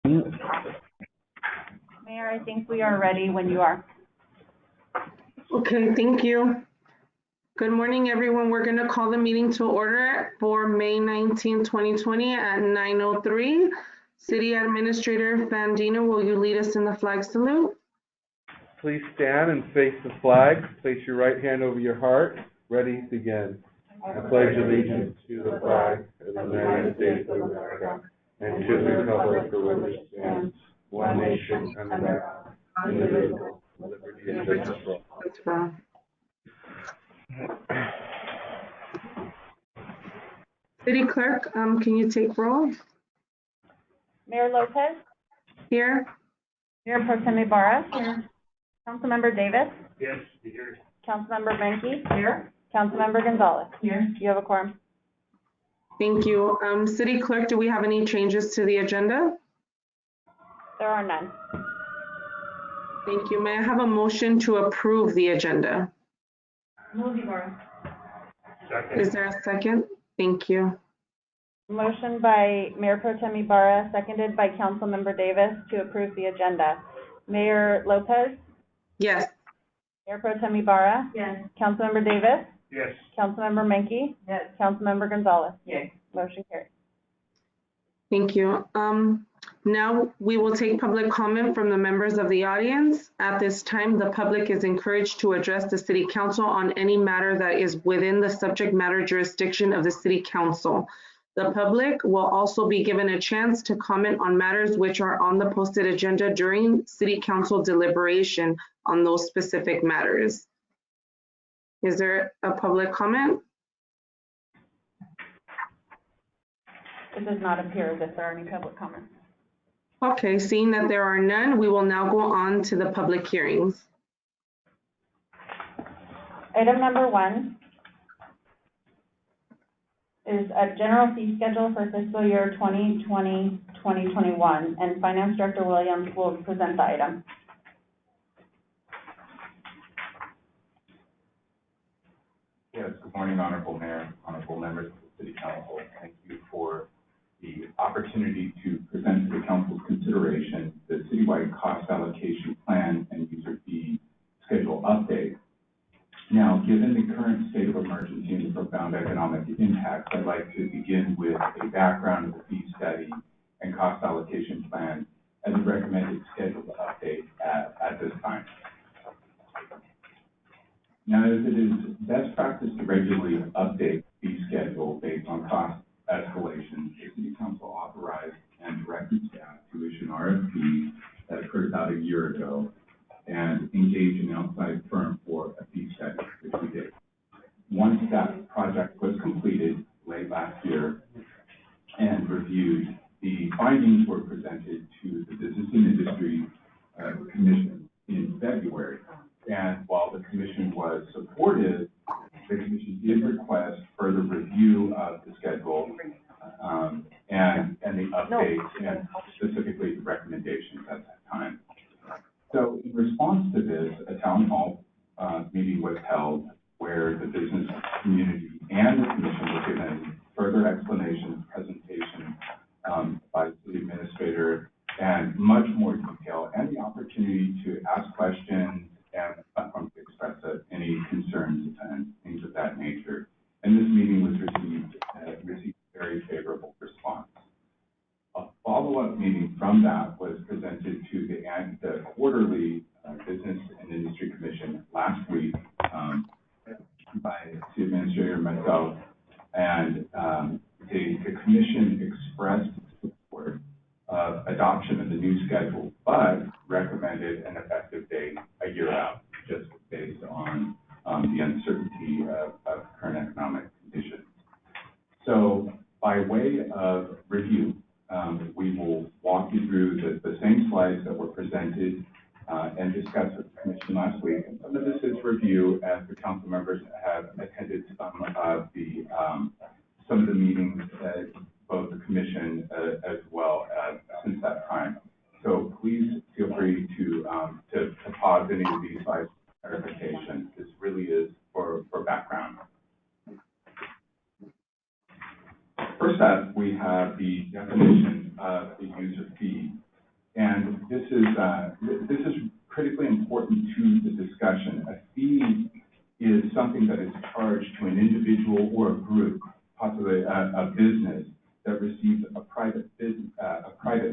Mayor, I think we are ready when you are. Okay, thank you. Good morning, everyone. We're going to call the meeting to order for May 19, 2020 at 9:03. City Administrator Fandina, will you lead us in the flag salute? Please stand and face the flag. Place your right hand over your heart. Ready, begin. I pledge allegiance to the flag of the United States of America and to the republic for which it stands, one nation under God, indivisible, with liberty and justice for all. That's wrong. City Clerk, can you take roll? Mayor Lopez, Here. Mayor Pro Tem Ibarra. Here. Councilmember Davis. Yes, here. Councilmember Menke. Here. Councilmember Gonzalez. Here. You have a quorum. Thank you. City Clerk, do we have any changes to the agenda? There are none. Thank you. May I have a motion to approve the agenda? Move Ibarra. Second. Is there a second? Thank you. Motion by Mayor Pro Tem Ibarra, seconded by Councilmember Davis to approve the agenda. Mayor Lopez. Yes. Mayor Pro Tem Ibarra. Yes. Councilmember Davis. Yes. Councilmember Menke. Yes. Councilmember Gonzalez. Yes. Motion carries. Thank you. Now we will take public comment from the members of the audience. At this time, the public is encouraged to address the City Council on any matter that is within the subject matter jurisdiction of the City Council. The public will also be given a chance to comment on matters which are on the posted agenda during City Council deliberation on those specific matters. Is there a public comment? It does not appear as if there are any public comments. Okay, seeing that there are none, we will now go on to the public hearings. Item number 1 is a general fee schedule for fiscal year 2020-2021, and Finance Director Williams will present the item. Yes, good morning, Honorable Mayor, honorable members of the City Council. Thank you for the opportunity to present to the Council's consideration the citywide cost allocation plan and user fee schedule update. Now, given the current state of emergency and the profound economic impacts, I'd like to begin with a background of the fee study and cost allocation plan and the recommended schedule update at this time. Now, as it is best practice to regularly update fee schedule based on cost escalation, the City Council authorized and directed staff to issue an RFP that occurred about a year ago and engage an outside firm for a fee study, which we did. Once that project was completed late last year and reviewed, the findings were presented to the Business and Industry Commission in February. And while the commission was supportive, the commission did request further review of the schedule and the updates and specifically the recommendations at that time. So in response to this, a town hall meeting was held where the business community and the commission were given further explanation, presentation by the city administrator, and much more detail, and the opportunity to ask questions and platform to express any concerns and things of that nature. And this meeting was received a very favorable response. A follow-up meeting from that was presented to the quarterly Business and Industry Commission last week by the city administrator and myself, and the commission expressed support of adoption of the new schedule, but recommended an effective date a year out, just based on the uncertainty of current economic conditions. So by way of review, we will walk you through the same slides that were presented and discussed with the commission last week. And some of this is review, as the council members have attended some of the meetings at both the commission as well since that time. So please feel free to pause any of these slides for clarification. This really is for background. First up, we have the definition of the user fee. And this is critically important to the discussion. A fee is something that is charged to an individual or a group, possibly a business, that receives a private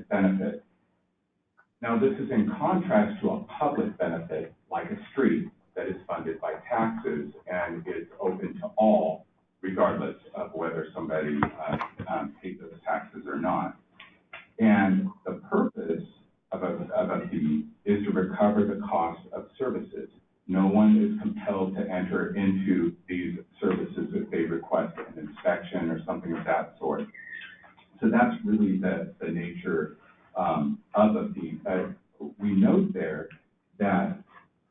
benefit. Now, this is in contrast to a public benefit, like a street, that is funded by taxes and is open to all, regardless of whether somebody pays those taxes or not. And the purpose of a fee is to recover the cost of services. No one is compelled to enter into these services if they request an inspection or something of that sort. So that's really the nature of a fee. We note there that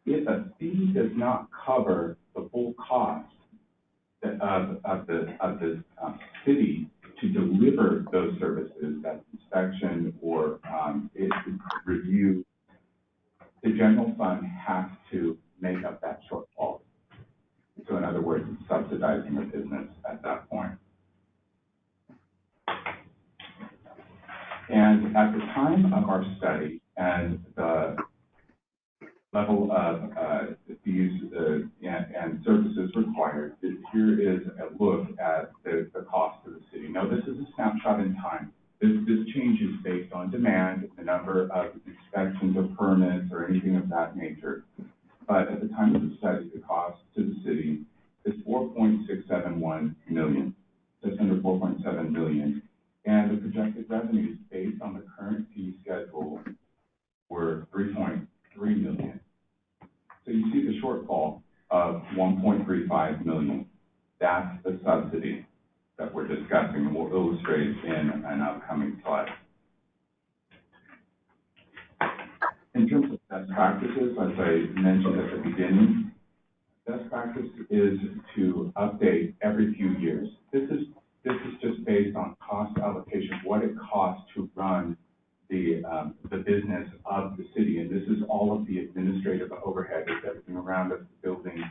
if a fee does not cover the full cost of the city to deliver those services, that inspection or review, the general fund has to make up that shortfall. So in other words, it's subsidizing the business at that point. And at the time of our study and the level of fees and services required, here is a look at the cost of the city. Now, this is a snapshot in time. This changes based on demand, the number of inspections or permits or anything of that nature. But at the time of the study, the cost to the city is $4.671 million, just under $4.7 million. And the projected revenues based on the current fee schedule were $3.3 million. So you see the shortfall of $1.35 million. That's the subsidy that we're discussing, and we'll illustrate in an upcoming slide. In terms of best practices, as I mentioned at the beginning, best practice is to update every few years. This is just based on cost allocation, what it costs to run the business of the city, and this is all of the administrative overhead, everything around us, the building,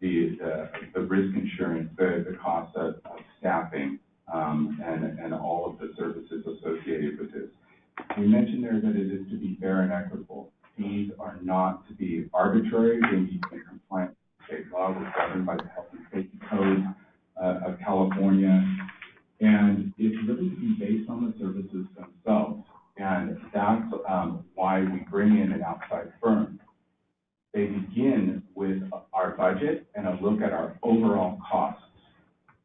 the risk insurance, the cost of staffing, and all of the services associated with this. We mentioned there that it is to be fair and equitable. Fees are not to be arbitrary. They need to be compliant with state law. We're governed by the Health and Safety Code of California, and it's really to be based on the services themselves. And that's why we bring in an outside firm. They begin with our budget and a look at our overall costs.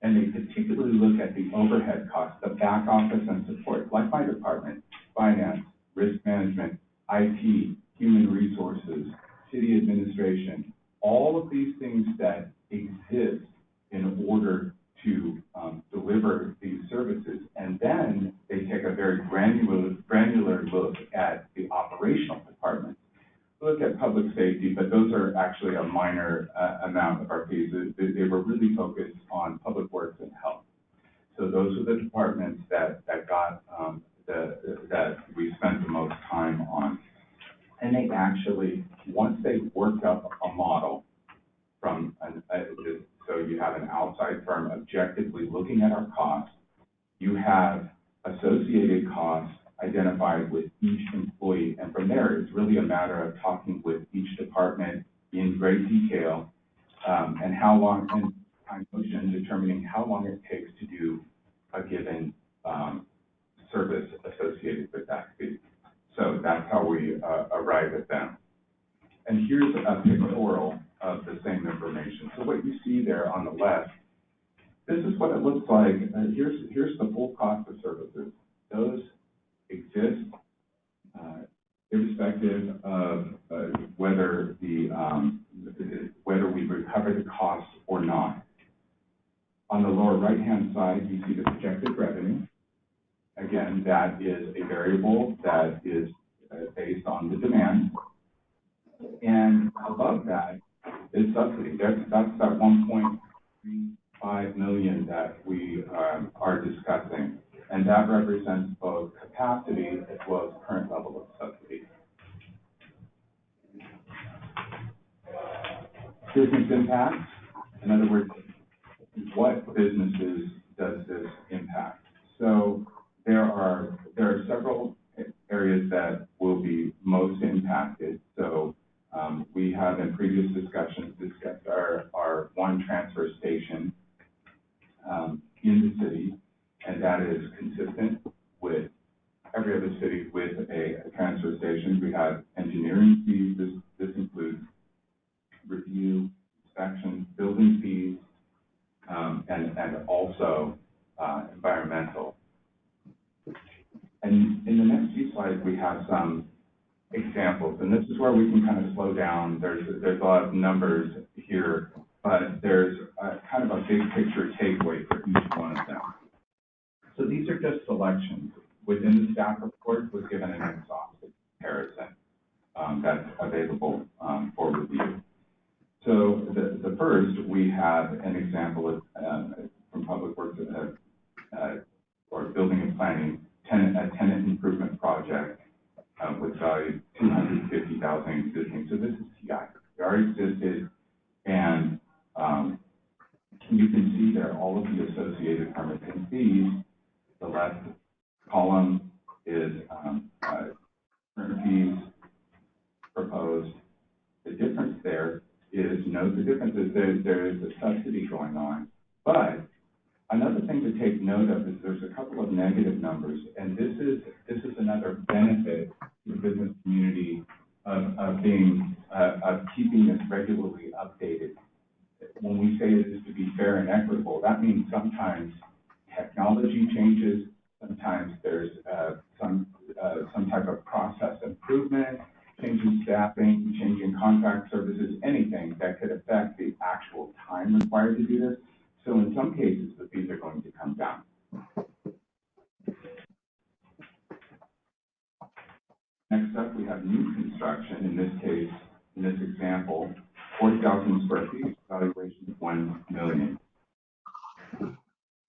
And they particularly look at the overhead costs, the back office and support, like my department, finance, risk management, IT, human resources, city administration, all of these things that exist in order to deliver these services. And then they take a very granular look at the operational departments. Look at public safety, but those are actually a minor amount of our fees. They were really focused on public works and health. So those are the departments that got that we spent the most time on. And they actually, once they worked up a model from so you have an outside firm objectively looking at our costs, you have associated costs identified with each employee, and from there it's really a matter of talking with each department in great detail, and how long, and time motion, determining how long it takes to do a given service associated with that fee. So that's how we arrive at them. And here's a pictorial of the same information. So what you see there on the left, this is what it looks like. Here's the full cost of services. Those exist irrespective of whether we recover the costs or not. On the lower right-hand side, you see the projected revenue. Again, that is a variable that is based on the demand. And above that is subsidy. That's that 1.35 million that we are discussing. And that represents both capacity as well as current level of subsidy. Business impacts, in other words, what businesses does this impact? So there are several areas in the city, and that is consistent with every other city with a transfer station. We have engineering fees. This includes review, inspection, building fees, and also environmental. And in the next few slides, we have some examples, and this is where we can kind of slow down. There's a lot of numbers here, but there's kind of a big picture takeaway for each one of them. So these are just selections. Within the staff report was given an exhaustive comparison that's available for review. So the first, we have an example of from Public Works or Building and Planning, a tenant improvement project with value $250,000 existing. So this is TI. It already existed, and you can see there all of the associated permits and fees. The left column is current fees proposed. The difference there is, note the difference is there is a subsidy going on. But another thing to take note of is there's a couple of negative numbers, and this is another benefit to the business community of keeping this regularly updated. When we say it is to be fair and equitable, that means sometimes technology changes, sometimes there's some type of process improvement, changing staffing, changing contract services, anything that could affect the actual time required to do this. So in some cases, the fees are going to come down. Next up, we have new construction. In this case, in this example, 40,000 square feet, valuation of $1 million.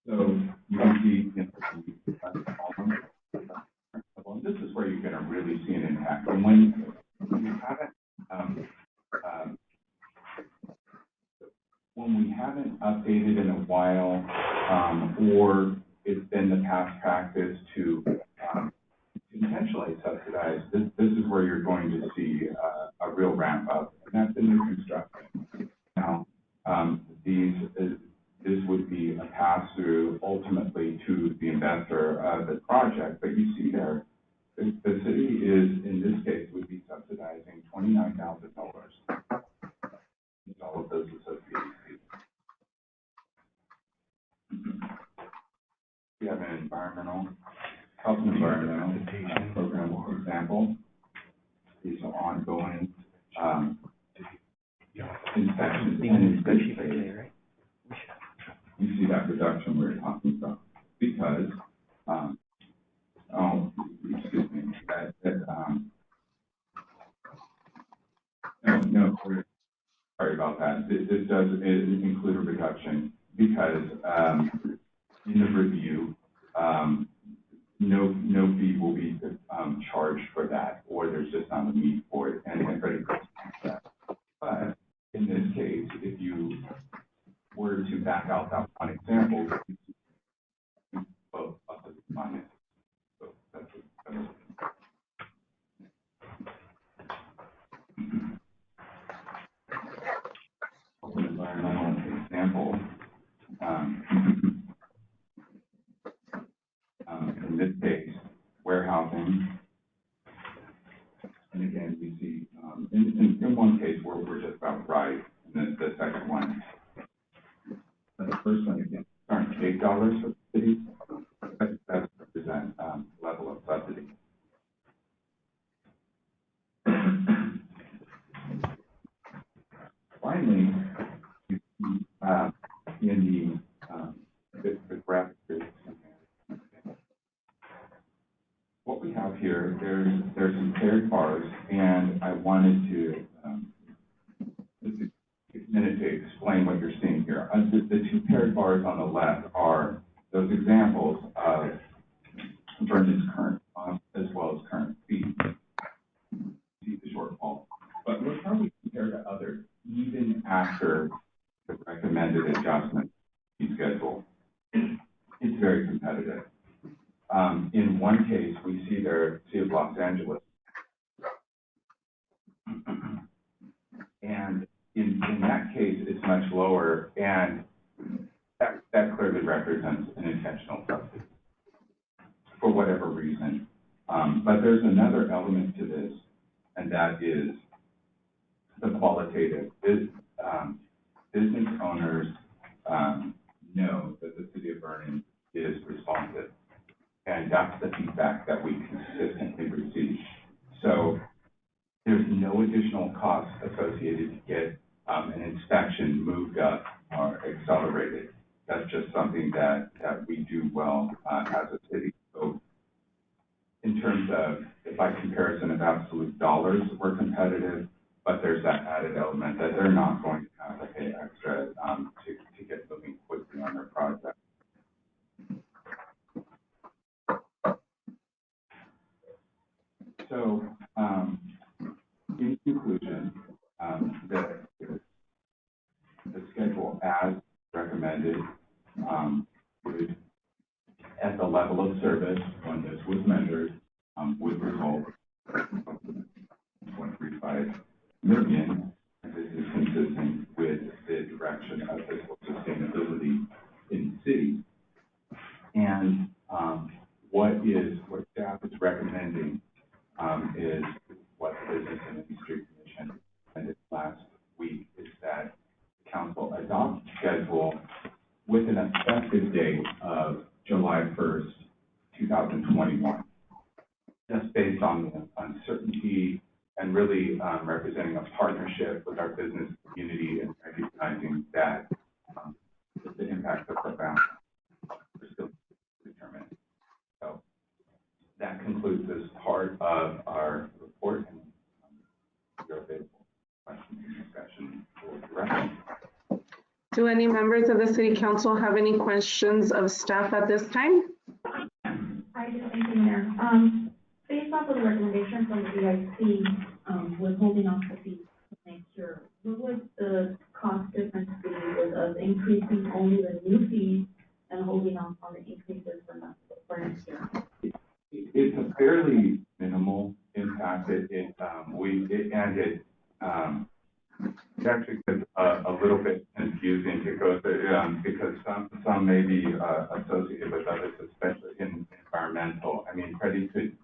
So you can see in the column, and this is where you're going to really see an impact. And when we haven't updated in a while, or it's been the past practice to intentionally subsidize, this is where you're going to see a real ramp up, and that's the new construction. Now, this would be a pass-through ultimately to the investor of the project, but you see there, the city is, in this case, would be subsidizing $29,000. All of those associated fees. We have an environmental, health and environmental program example. These are ongoing inspections and inspections. You see that reduction we're talking about because, excuse me, sorry about that. This does include a reduction because in the review, no fee will be charged for that, or there's just not a need for it, and everybody goes that. But in this case, if you were to back out that one example, you see both pluses and minuses. So that's an environmental example. In this case, warehousing. And again, we see in one case where we're just about right, and then the second one. The first one again, aren't $8 for the city. That represent level of subsidy. Finally, you see in the graphic, what we have here, there's some paired bars, and I wanted to take a minute to explain what you're seeing here. The two paired bars on the left are those examples of Vernon's current cost as well as current fees. See the shortfall. But look how we compare to others, even after the recommended adjustment fee schedule. It's very competitive. In one case, we see their City of Los Angeles. And in that case, it's much lower, and that that clearly represents an intentional subsidy for whatever reason. But there's another element to this, and that is the qualitative. Business owners know that the city of Vernon is responsive, and that's the feedback that we consistently receive. So there's no additional cost associated to get an inspection moved up or accelerated. That's just something that we do well as a city. So in terms of, by comparison of absolute dollars, we're competitive, but there's that added element that they're not going to have to pay extra to get moving quickly on their project. So, in conclusion, the schedule as recommended would, at the level of service when this was measured, would result in 1.35 million. And this is consistent with the direction of fiscal sustainability in the city. And what staff is recommending is what the Business and Industry Commission recommended last week, is that the council adopt schedule with an effective date of July 1st, 2021, just based on the uncertainty and really representing a partnership with our business community and recognizing that the impact of profound are still determined. So that concludes this part of our report, and you're available for questions and discussion or direction. Do any members of the City Council have any questions of staff at this time? I just thank you, Mayor. Based off of the recommendation from the DIC, with holding off the fees next year, what would the cost difference be with us increasing only the new fees and holding off on the increases for next year? It's a fairly minimal impact. It actually gets a little bit confusing because some may be associated with others, especially in environmental. I mean, Freddie could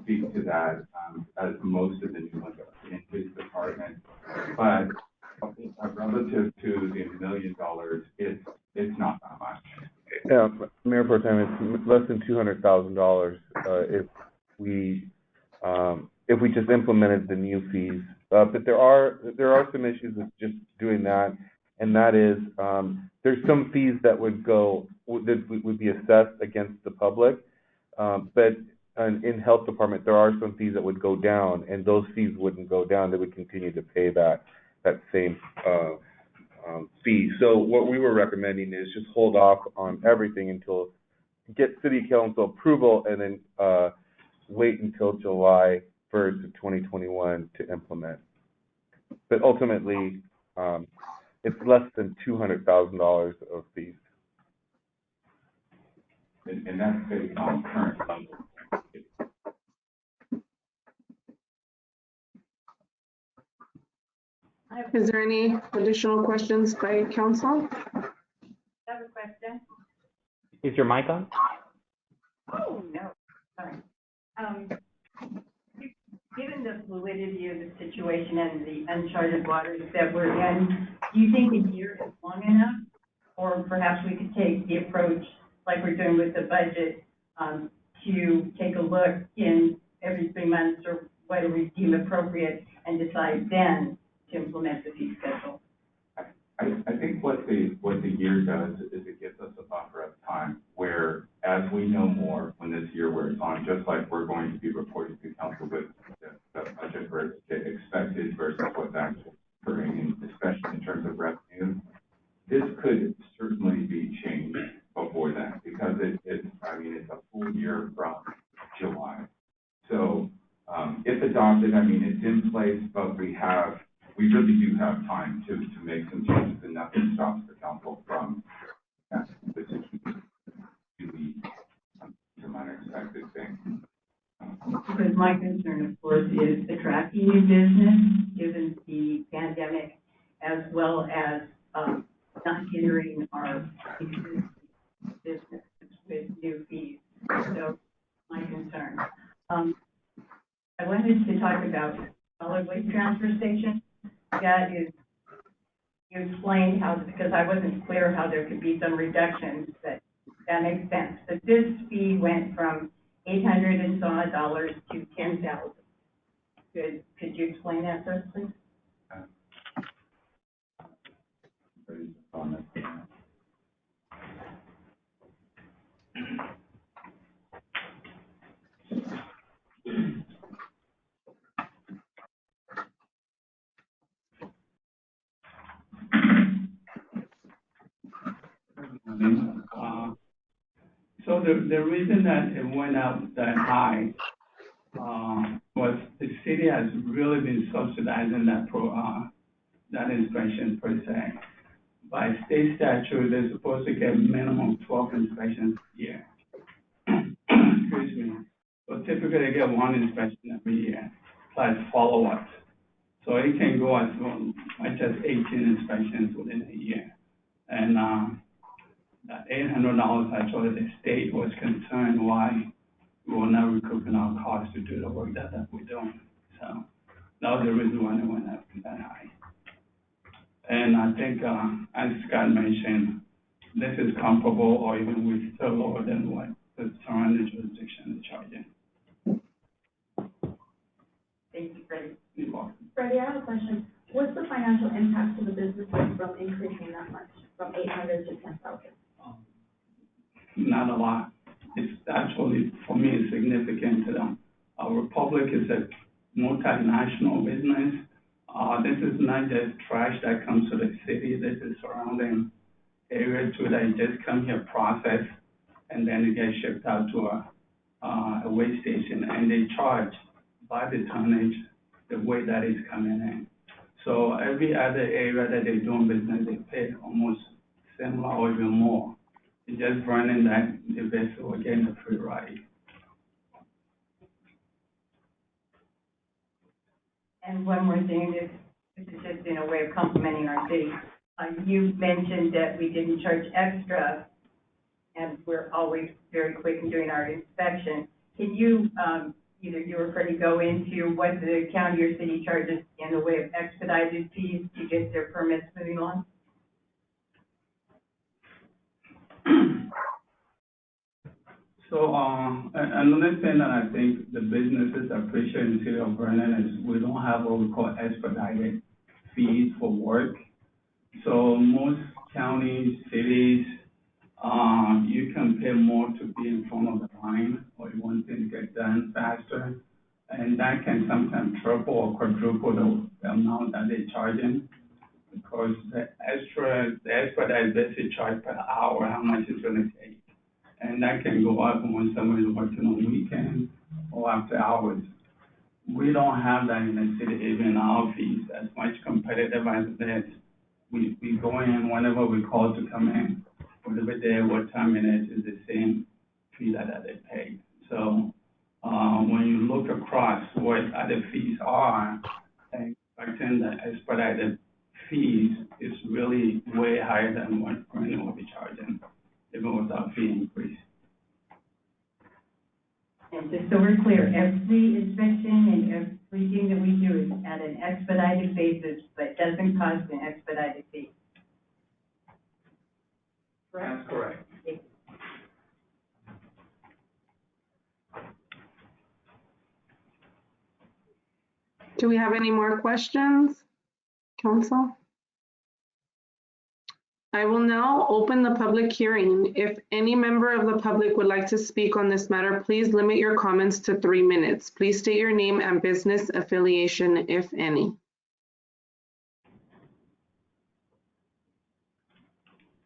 speak to that as most of the new ones are in his department, but relative to the $1 million, it's not that much. Yeah, Mayor Pro Tem, it's less than $200,000 if we just implemented the new fees. But there are some issues with just doing that, and that is there's some fees that would be assessed against the public, but in health department there are some fees that would go down, and those fees wouldn't go down. They would continue to pay that same fee. So what we were recommending is just hold off on everything until get City Council approval, and then wait until July 1st of 2021 to implement. But ultimately, it's less than $200,000 of fees. And that's based on current levels. Is there any additional questions by council? I have a question. Is your mic on? Oh, no, sorry. Given the fluidity of the situation and the uncharted waters that we're in, do you think a year is long enough? Or perhaps we could take the approach, like we're doing with the budget, to take a look in every 3 months or what we deem appropriate and decide then to implement the fee schedule? I think what the year does is it gives us a buffer of time where, as we know more when this year wears on, just like we're going to be reporting to council with the budget versus expected versus what's actually occurring, and especially in terms of revenue, this could certainly be changed before that, because it's a full year from July. So if adopted, it's in place, but we really do have time to make some changes, and nothing stops the council from that decision to be some unexpected thing. Because my concern, of course, is attracting new business given the pandemic, as well as not hindering our waste transfer station. That is, you explained how, because I wasn't clear how there could be some reductions, but that makes sense. But this fee went from $800 and some odd dollars to $10,000. Could you explain that to us, please? Ready to comment? So the reason that it went up that high, was the city has really been subsidizing that inspection per se. By state statute, they're supposed to get minimum 12 inspections a year. Excuse me. So typically they get one inspection every year, plus follow-ups. So it can go as much as 18 inspections within a year. And, that $800, actually, the state was concerned why we were not recouping our costs to do the work that we're doing. So that was the reason why it went up that high. And I think, as Scott mentioned, this is comparable or even with still lower than what the surrounding jurisdiction is charging. Thank you, Freddie. You're welcome. Freddie, I have a question. What's the financial impact to the businesses from increasing that much, from 800 to 10,000? Not a lot. It's actually, for me, it's significant to them. Republic is a multinational business. This is not just trash that comes to the city. This is surrounding areas too that just come here, process, and then it gets shipped out to a waste station, and they charge by the tonnage the way that it's coming in. So every other area that they're doing business, they pay almost similar or even more. It's just running that the vessel again a free ride. And one more thing, this is just in a way of complimenting our city. You mentioned that we didn't charge extra, and we're always very quick in doing our inspection. Can you, either you or Freddie, go into what the county or city charges in the way of expedited fees to get their permits moving along? So, another thing that I think the businesses appreciate in the city of Vernon is we don't have what we call expedited fees for work. So most counties, cities, you can pay more to be in front of the line or you want things to get done faster. And that can sometimes triple or quadruple the amount that they're charging, because the expedited basically charge per hour, how much it's gonna take. And that can go up when somebody's working on weekends or after hours. We don't have that in the city, even our fees, as much competitive as this. We go in whenever we call to come in, whatever day, what time it is the same fee that they pay. So, when you look across what other fees are, and expecting the expedited fees is really way higher than what Vernon will be charging, even without fee increase. And just so we're clear, every inspection and everything that we do is at an expedited basis, but doesn't cost an expedited fee. That's correct. Do we have any more questions, council? I will now open the public hearing. If any member of the public would like to speak on this matter, please limit your comments to 3 minutes. Please state your name and business affiliation, if any.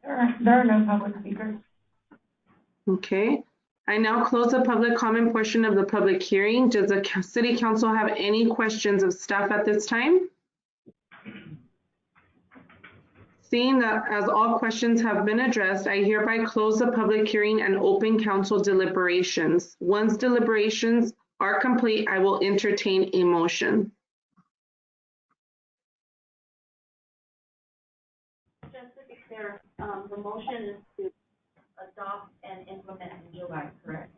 There are no public speakers. Okay. I now close the public comment portion of the public hearing. Does the city council have any questions of staff at this time? Seeing that as all questions have been addressed, I hereby close the public hearing and open council deliberations. Once deliberations are complete, I will entertain a motion. Just to be clear, the motion is to adopt and implement in July, correct?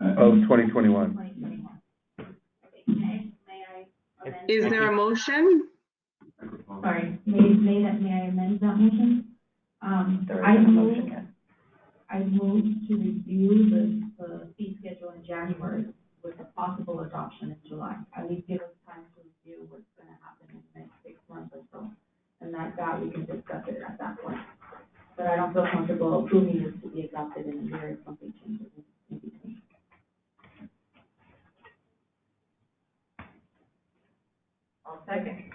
Of 2021. 2021. Okay, may I amend Is there a motion? Sorry, may I amend that motion? There I isn't a move- motion yet. I move to review the fee schedule in January with a possible adoption in July. At least give us time to review what's gonna happen in the next 6 months or so. And that we can discuss it at that point. But I don't feel comfortable approving this to be adopted in a year if something changes in between. I'll second.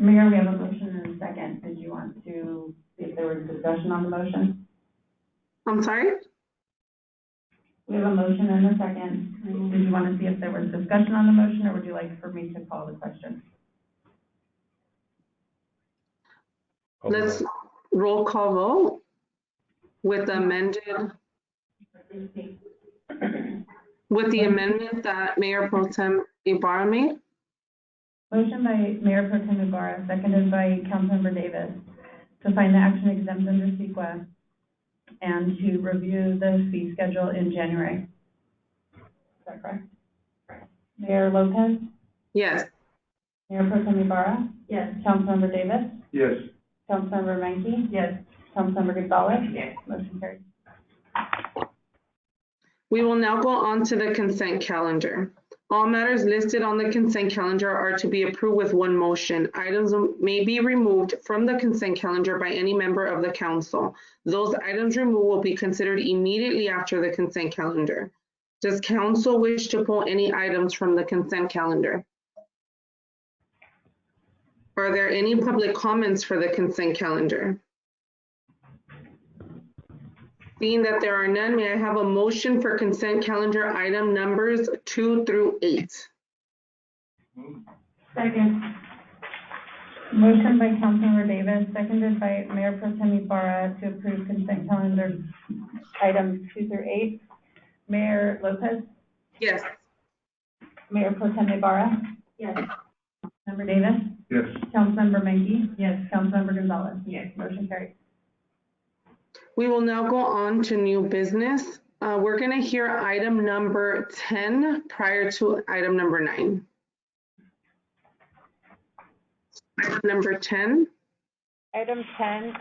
Mayor, we have a motion and a second. Did you want to see if there was discussion on the motion? I'm sorry? We have a motion and a second. Did you want to see if there was discussion on the motion, or would you like for me to call the question? Let's roll call vote with the amendment that Mayor Pro Tem Ibarra made. Motion by Mayor Pro Tem Ibarra, seconded by Councilmember Davis, to find the action exempt under CEQA and to review the fee schedule in January. Is that correct? Mayor Lopez, Yes. Mayor Pro Tem Ibarra, Yes. Councilmember Davis, Yes. Councilmember Menke. Yes. Councilmember Gonzalez. Yes. Motion carries. We will now go on to the consent calendar. All matters listed on the consent calendar are to be approved with one motion. Items may be removed from the consent calendar by any member of the council. Those items removed will be considered immediately after the consent calendar. Does council wish to pull any items from the consent calendar? Are there any public comments for the consent calendar? Seeing that there are none, may I have a motion for consent calendar item numbers 2 through 8? Second. Motion by Councilmember Davis, seconded by Mayor Pro Tem Ibarra to approve consent calendar items 2 through 8. Mayor Lopez, Yes. Mayor Pro Tem Ibarra, Yes. Councilmember Davis, Yes. Councilmember Menke. Yes. Councilmember Gonzalez. Yes. Motion carries. We will now go on to new business. We're going to hear item number 10 prior to item number 9. Item number 10. Item 10.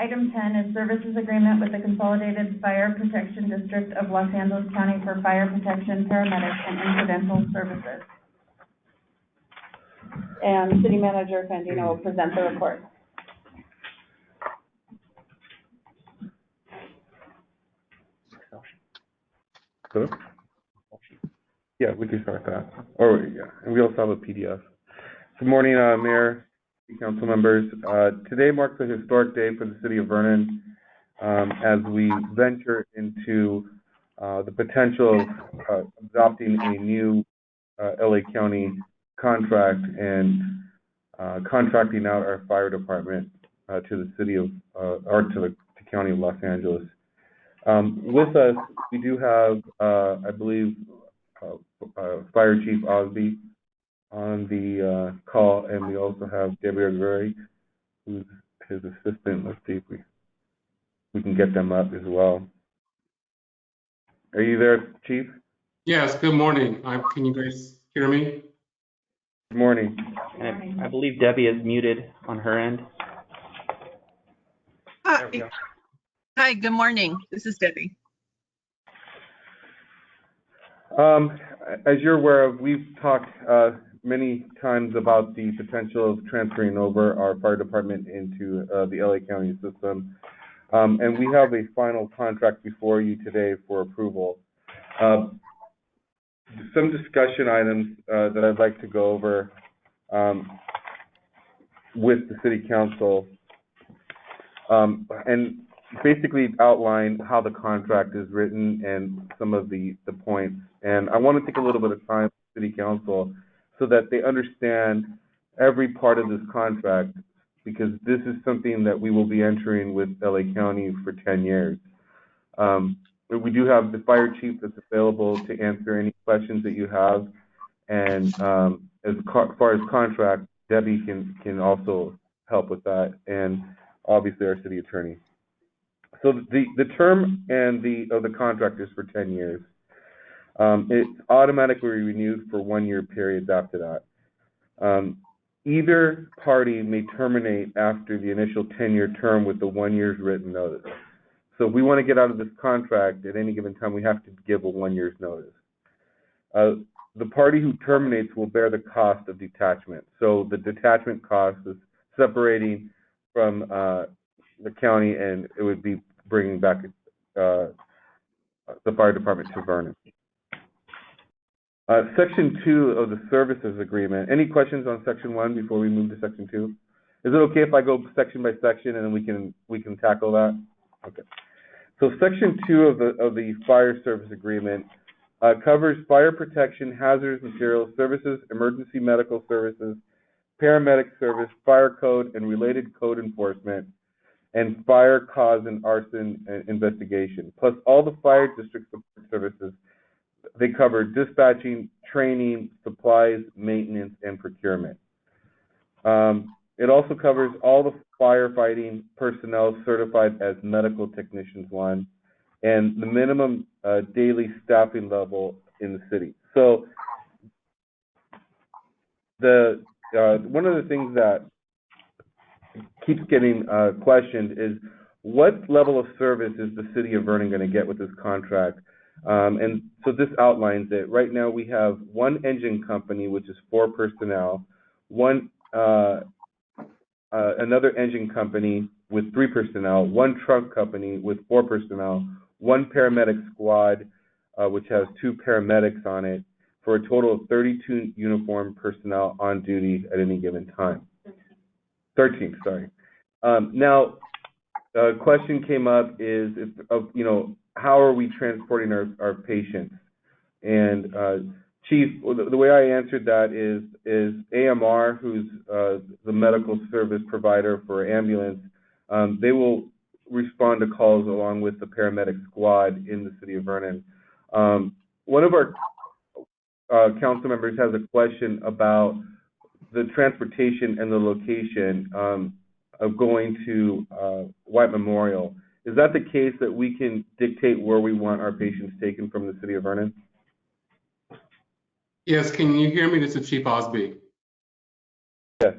Item 10 is services agreement with the Consolidated Fire Protection District of Los Angeles County for fire protection, paramedic, and incidental services. And City Manager Fandino will present the report. Good. Yeah, we can start that. Or, yeah, and we also have a PDF. Good morning, Mayor, Council members. Today marks a historic day for the City of Vernon as we venture into the potential of adopting a new LA County contract and contracting out our fire department to the city of, or to the County of Los Angeles. With us, we do have, I believe, Fire Chief Osby on the call, and we also have Debbie Aguirre, who's his assistant. Let's see if we can get them up as well. Are you there, Chief? Yes, good morning. Can you guys hear me? Good morning. And I believe Debbie is muted on her end. There we go. Hi, good morning. This is Debbie. As you're aware of, we've talked many times about the potential of transferring over our fire department into the LA County system. And we have a final contract before you today for approval. Some discussion items that I'd like to go over with the City Council, and basically outline how the contract is written and some of the points. And I want to take a little bit of time with the City Council so that they understand every part of this contract, because this is something that we will be entering with LA County for 10 years. We do have the fire chief that's available to answer any questions that you have. And as far as contract, Debbie can also help with that. And obviously our city attorney. So the term and of the contract is for 10 years. It's automatically renewed for 1-year periods after that. Either party may terminate after the initial 10-year term with the 1 year's written notice. So if we want to get out of this contract at any given time, we have to give a 1 year's notice. The party who terminates will bear the cost of detachment. So the detachment cost is separating from the county, and it would be bringing back the fire department to Vernon. Section 2 of the services agreement. Any questions on Section 1 before we move to Section 2? Is it okay if I go section by section and then we can tackle that? Okay. So Section 2 of the fire service agreement covers fire protection, hazardous materials, services, emergency medical services, paramedic service, fire code and related code enforcement, and fire cause and arson investigation, plus all the fire district support services. They cover dispatching, training, supplies, maintenance, and procurement. It also covers all the firefighting personnel certified as medical technicians 1, and the minimum daily staffing level in the city. So one of the things that keeps getting questioned is what level of service is the city of Vernon going to get with this contract? And so this outlines it. Right now we have 1 engine company, which is 4 personnel, another engine company with 3 personnel, 1 truck company with 4 personnel, 1 paramedic squad, which has 2 paramedics on it, for a total of 32 uniformed personnel on duty at any given time. 13, sorry. Now, a question came up is, how are we transporting our patients? And Chief, the way I answered that is AMR, who's the medical service provider for ambulance, they will respond to calls along with the paramedic squad in the city of Vernon. One of our council members has a question about the transportation and the location of going to White Memorial. Is that the case that we can dictate where we want our patients taken from the city of Vernon? Yes, can you hear me? This is Chief Osby. Yes.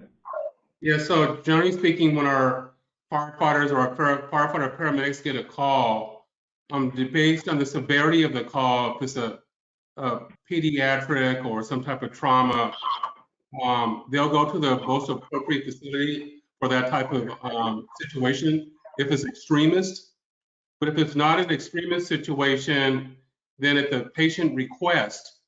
Yeah, so generally speaking, when our firefighters or our firefighter paramedics get a call, based on the severity of the call, if it's a pediatric or some type of trauma, they'll go to the most appropriate facility for that type of situation if it's extremist. But if it's not an extremist situation, then at the patient request,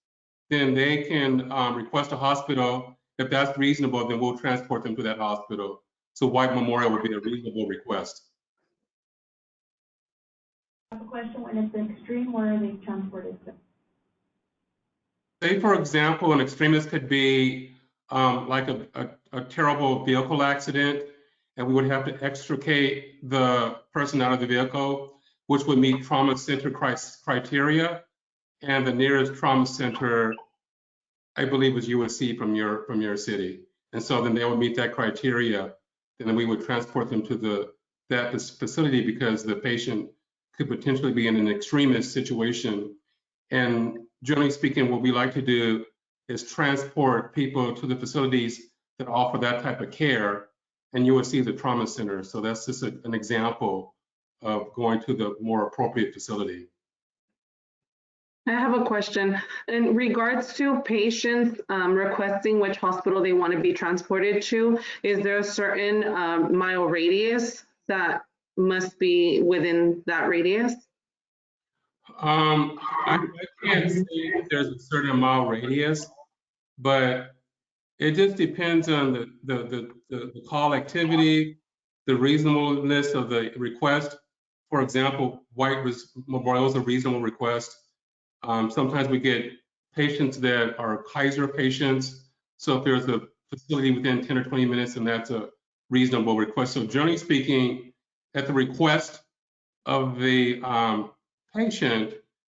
then they can request a hospital. If that's reasonable, then we'll transport them to that hospital. So White Memorial would be a reasonable request. I have a question. When it's extreme, where are they transported to? Say, for example, an extremist could be like a terrible vehicle accident, and we would have to extricate the person out of the vehicle, which would meet trauma center criteria. And the nearest trauma center, I believe, was USC from your city. And so then they would meet that criteria, and then we would transport them to that facility because the patient could potentially be in an extremist situation. And generally speaking, what we like to do is transport people to the facilities that offer that type of care, and USC is a trauma center. So that's just an example of going to the more appropriate facility. I have a question. In regards to patients requesting which hospital they want to be transported to, is there a certain mile radius that must be within that radius? I can't say if there's a certain mile radius, but it just depends on the call activity, the reasonableness of the request. For example, White Memorial is a reasonable request. Sometimes we get patients that are Kaiser patients. So if there's a facility within 10 or 20 minutes, and that's a reasonable request. So generally speaking, at the request of the patient,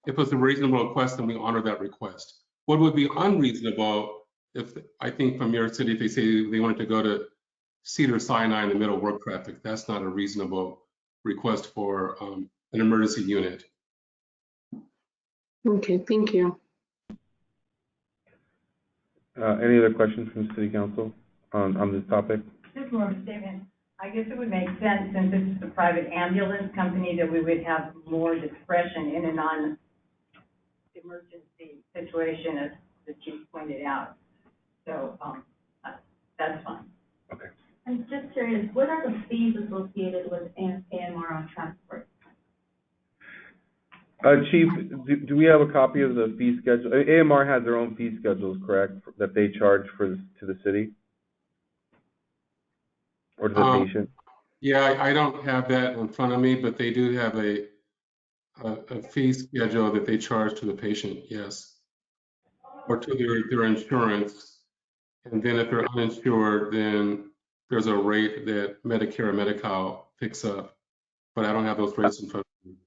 if it's a reasonable request, then we honor that request. What would be unreasonable, if I think from your city, if they say they wanted to go to Cedars-Sinai in the middle work traffic. That's not a reasonable request for an emergency unit. Okay, thank you. Any other questions from City Council on this topic? Just more of a statement. I guess it would make sense, since this is a private ambulance company, that we would have more discretion in a non-emergency situation, as the chief pointed out. So, that's fine. Okay. I'm just curious, what are the fees associated with AMR on transport? Chief, do we have a copy of the fee schedule? AMR has their own fee schedules, correct, that they charge to the city? Or to the patient? Yeah, I don't have that in front of me, but they do have a fee schedule that they charge to the patient, yes. Or to their insurance. And then if they're uninsured, then there's a rate that Medicare or Medi-Cal picks up. But I don't have those rates in front of me.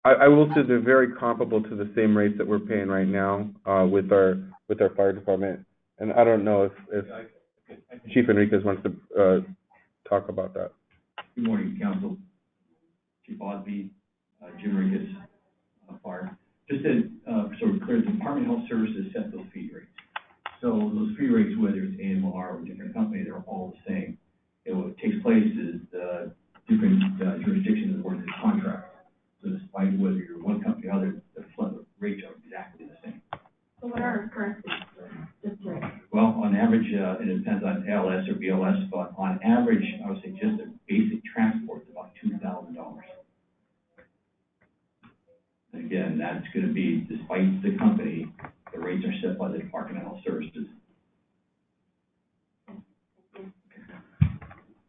I will say they're very comparable to the same rates that we're paying right now with our fire department. And I don't know if Chief Enriquez wants to talk about that. Good morning, Council. Chief Osby, Jim Enriquez, Fire. Just to sort of clear, the Department of Health Services set those fee rates. So those fee rates, whether it's AMR or a different company, they're all the same. What takes place is the different jurisdictions according to the contract. So despite whether you're one company or other, the rates are exactly the same. So what are our current fees? Just curious. Well, on average, it depends on ALS or BLS, but on average, I would say just a basic transport is about $2,000. And again, that's going to be, despite the company, the rates are set by the Department of Health Services.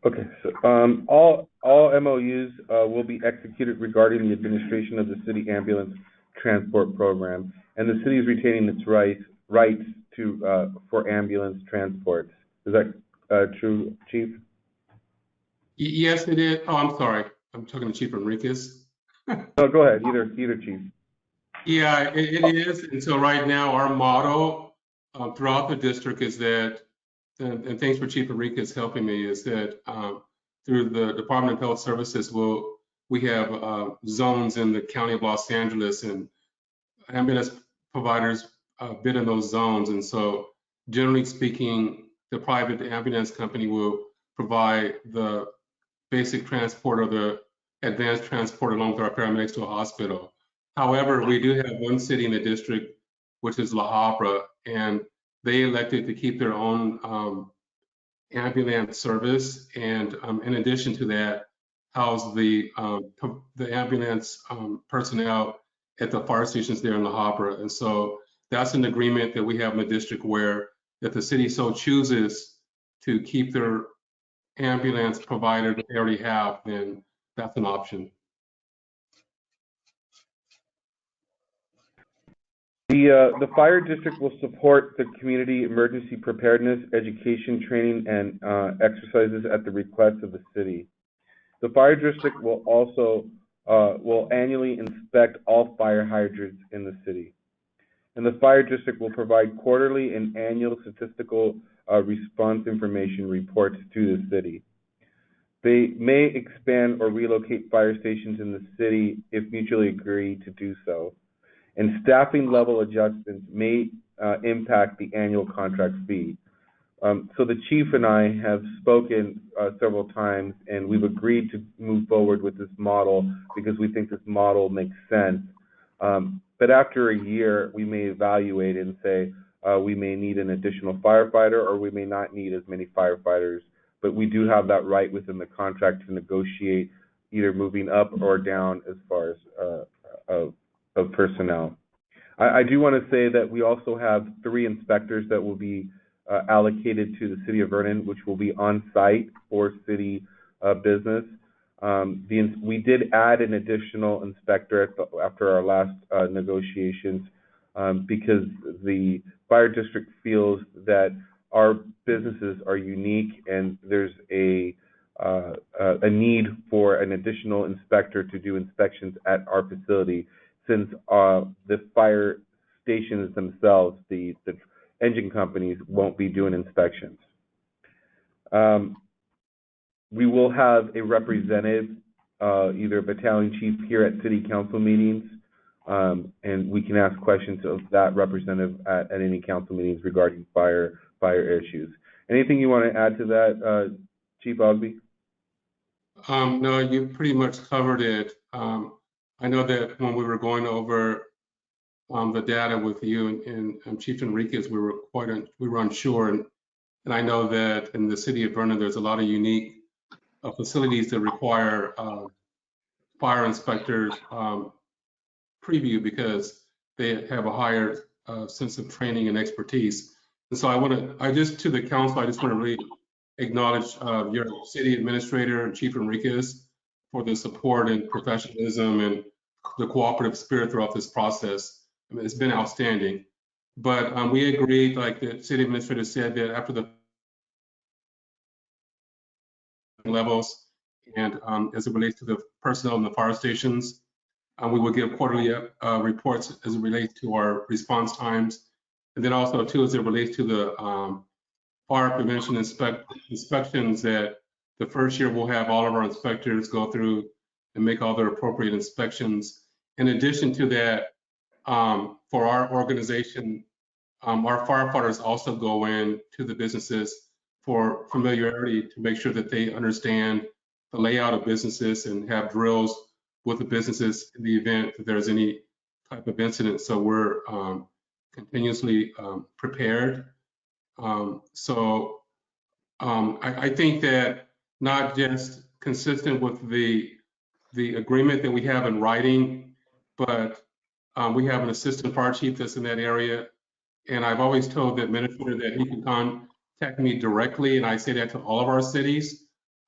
Okay, so all MOUs will be executed regarding the administration of the city ambulance transport program, and the city is retaining its rights to for ambulance transports. Is that true, Chief? Yes, it is. Oh, I'm sorry. I'm talking to Chief Enriquez. No, go ahead. Either Chief. Yeah, it is. And so right now, our motto throughout the district is that, and thanks for Chief Enriquez helping me, is that through the Department of Health Services, we have zones in the County of Los Angeles, and ambulance providers bid in those zones. And so generally speaking, the private ambulance company will provide the basic transport or the advanced transport along with our paramedics to a hospital. However, we do have one city in the district, which is La Habra, and they elected to keep their own ambulance service, and in addition to that, house the ambulance personnel at the fire stations there in La Habra. And so that's an agreement that we have in the district where if the city so chooses to keep their ambulance provider that they already have, then that's an option. The fire district will support the community emergency preparedness, education, training, and exercises at the request of the city. The fire district will also will annually inspect all fire hydrants in the city. And the fire district will provide quarterly and annual statistical response information reports to the city. They may expand or relocate fire stations in the city if mutually agreed to do so. And staffing level adjustments may impact the annual contract fee. So the chief and I have spoken several times, and we've agreed to move forward with this model because we think this model makes sense. But after a year, we may evaluate and say we may need an additional firefighter, or we may not need as many firefighters. But we do have that right within the contract to negotiate either moving up or down as far as of personnel. I do want to say that we also have 3 inspectors that will be allocated to the city of Vernon, which will be on site for city business. We did add an additional inspector after our last negotiations because the fire district feels that our businesses are unique and there's a need for an additional inspector to do inspections at our facility, since the fire stations themselves, the engine companies, won't be doing inspections. we will have a representative, either a battalion chief here at city council meetings, and we can ask questions of that representative at any council meetings regarding fire issues. Anything you want to add to that, Chief Osby? No, you pretty much covered it. I know that when we were going over the data with you and Chief Enriquez, we were unsure, and I know that in the city of Vernon, there's a lot of unique facilities that require fire inspectors preview because they have a higher sense of training and expertise. And so I just to the council, I just want to really acknowledge your city administrator and Chief Enriquez for the support and professionalism and the cooperative spirit throughout this process. I mean, it's been outstanding. But we agreed, like the city administrator said, that after the levels and as it relates to the personnel in the fire stations, we will give quarterly reports as it relates to our response times. And then also too, as it relates to the fire prevention inspections, that the first year we'll have all of our inspectors go through and make all their appropriate inspections. In addition to that, for our organization, our firefighters also go in to the businesses for familiarity to make sure that they understand the layout of businesses and have drills with the businesses in the event that there's any type of incident. So we're continuously prepared. I think that not just consistent with the agreement that we have in writing, but we have an assistant fire chief that's in that area. And I've always told the administrator that he can contact me directly, and I say that to all of our cities.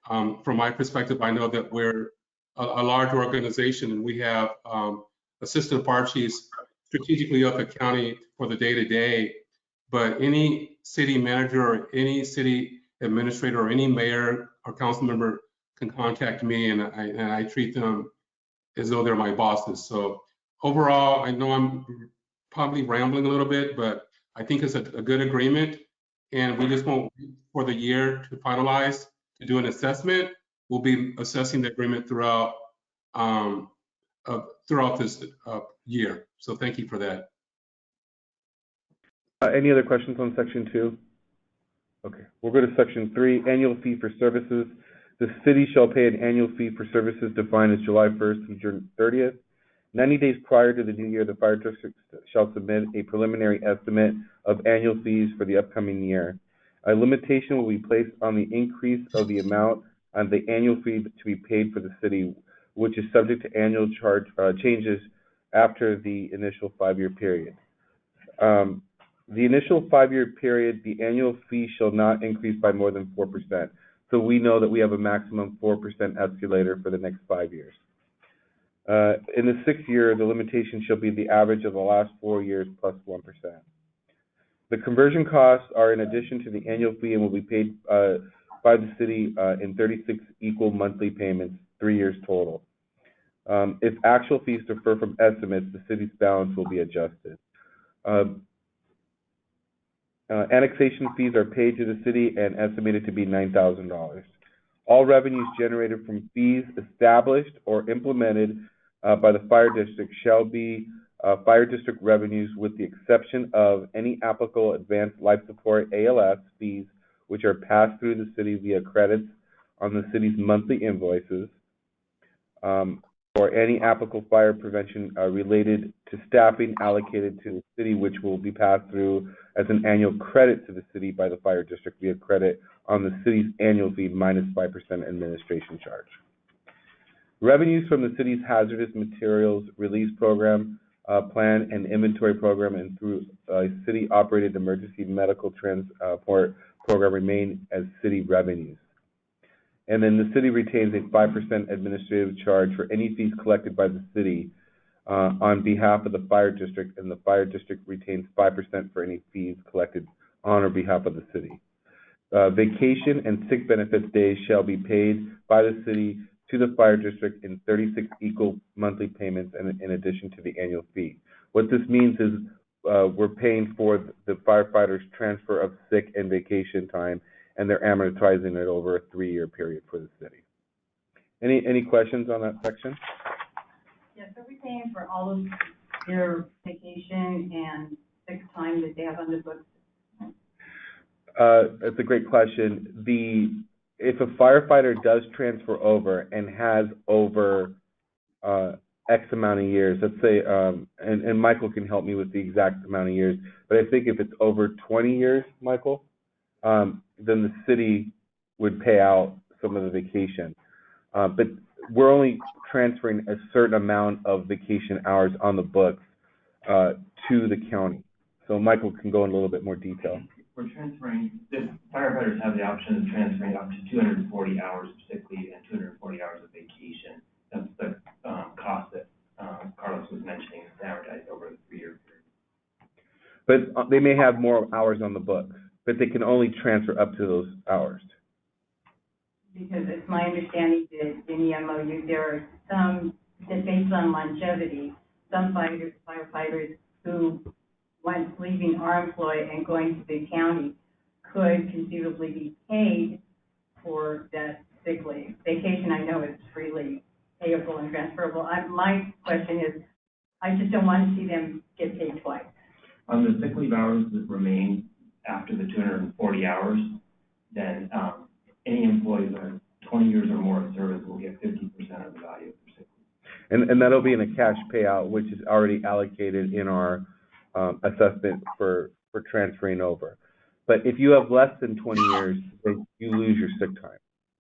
From my perspective, I know that we're a large organization and we have assistant fire chiefs strategically up the county for the day-to-day, but any city manager or any city administrator or any mayor or council member can contact me, and I treat them as though they're my bosses. So overall, I know I'm probably rambling a little bit, but I think it's a good agreement, and we just won't wait for the year to finalize to do an assessment. We'll be assessing the agreement throughout this year. So thank you for that. Any other questions on section 2? Okay, we'll go to section 3, annual fee for services. The city shall pay an annual fee for services defined as July 1st through June 30th. 90 days prior to the new year, the fire district shall submit a preliminary estimate of annual fees for the upcoming year. A limitation will be placed on the increase of the amount on the annual fee to be paid for the city, which is subject to annual charge changes after the initial 5-year period. The initial 5-year period, the annual fee shall not increase by more than 4%. So we know that we have a maximum 4% escalator for the next 5 years. In the 6th year, the limitation shall be the average of the last 4 years plus 1%. The conversion costs are in addition to the annual fee and will be paid by the city in 36 equal monthly payments, 3 years total. If actual fees differ from estimates, the city's balance will be adjusted. Annexation fees are paid to the city and estimated to be $9,000. All revenues generated from fees established or implemented by the fire district shall be fire district revenues, with the exception of any applicable advanced life support ALS fees, which are passed through the city via credits on the city's monthly invoices, or any applicable fire prevention related to staffing allocated to the city, which will be passed through as an annual credit to the city by the fire district via credit on the city's annual fee minus 5% administration charge. Revenues from the city's hazardous materials release program, plan and inventory program, and through a city-operated emergency medical transport program remain as city revenues. And then the city retains a 5% administrative charge for any fees collected by the city on behalf of the fire district, and the fire district retains 5% for any fees collected on or behalf of the city. Vacation and sick benefits days shall be paid by the city to the fire district in 36 equal monthly payments, and in addition to the annual fee. What this means is we're paying for the firefighters' transfer of sick and vacation time, and they're amortizing it over a 3-year period for the city. Any questions on that section? Yes, are we paying for all of their vacation and sick time that they have on the books? That's a great question. If a firefighter does transfer over and has over X amount of years, let's say, and Michael can help me with the exact amount of years, but I think if it's over 20 years, Michael, then the city would pay out some of the vacation. But we're only transferring a certain amount of vacation hours on the books to the county. So Michael can go in a little bit more detail. We're transferring, the firefighters have the option of transferring up to 240 hours of sick leave and 240 hours of vacation. That's the cost that Carlos was mentioning, is amortized over the 3-year period. But they may have more hours on the books, but they can only transfer up to those hours. Because it's my understanding that in the MOU, there are some, that based on longevity, some firefighters who, once leaving our employ and going to the county, could conceivably be paid for that sick leave. Vacation, I know, is freely payable and transferable. My question is, I just don't want to see them get paid twice. On the sick leave hours that remain after the 240 hours, then any employees that have 20 years or more of service will get 50% of the value of their sick leave. And that'll be in a cash payout, which is already allocated in our assessment for transferring over. But if you have less than 20 years, then you lose your sick time.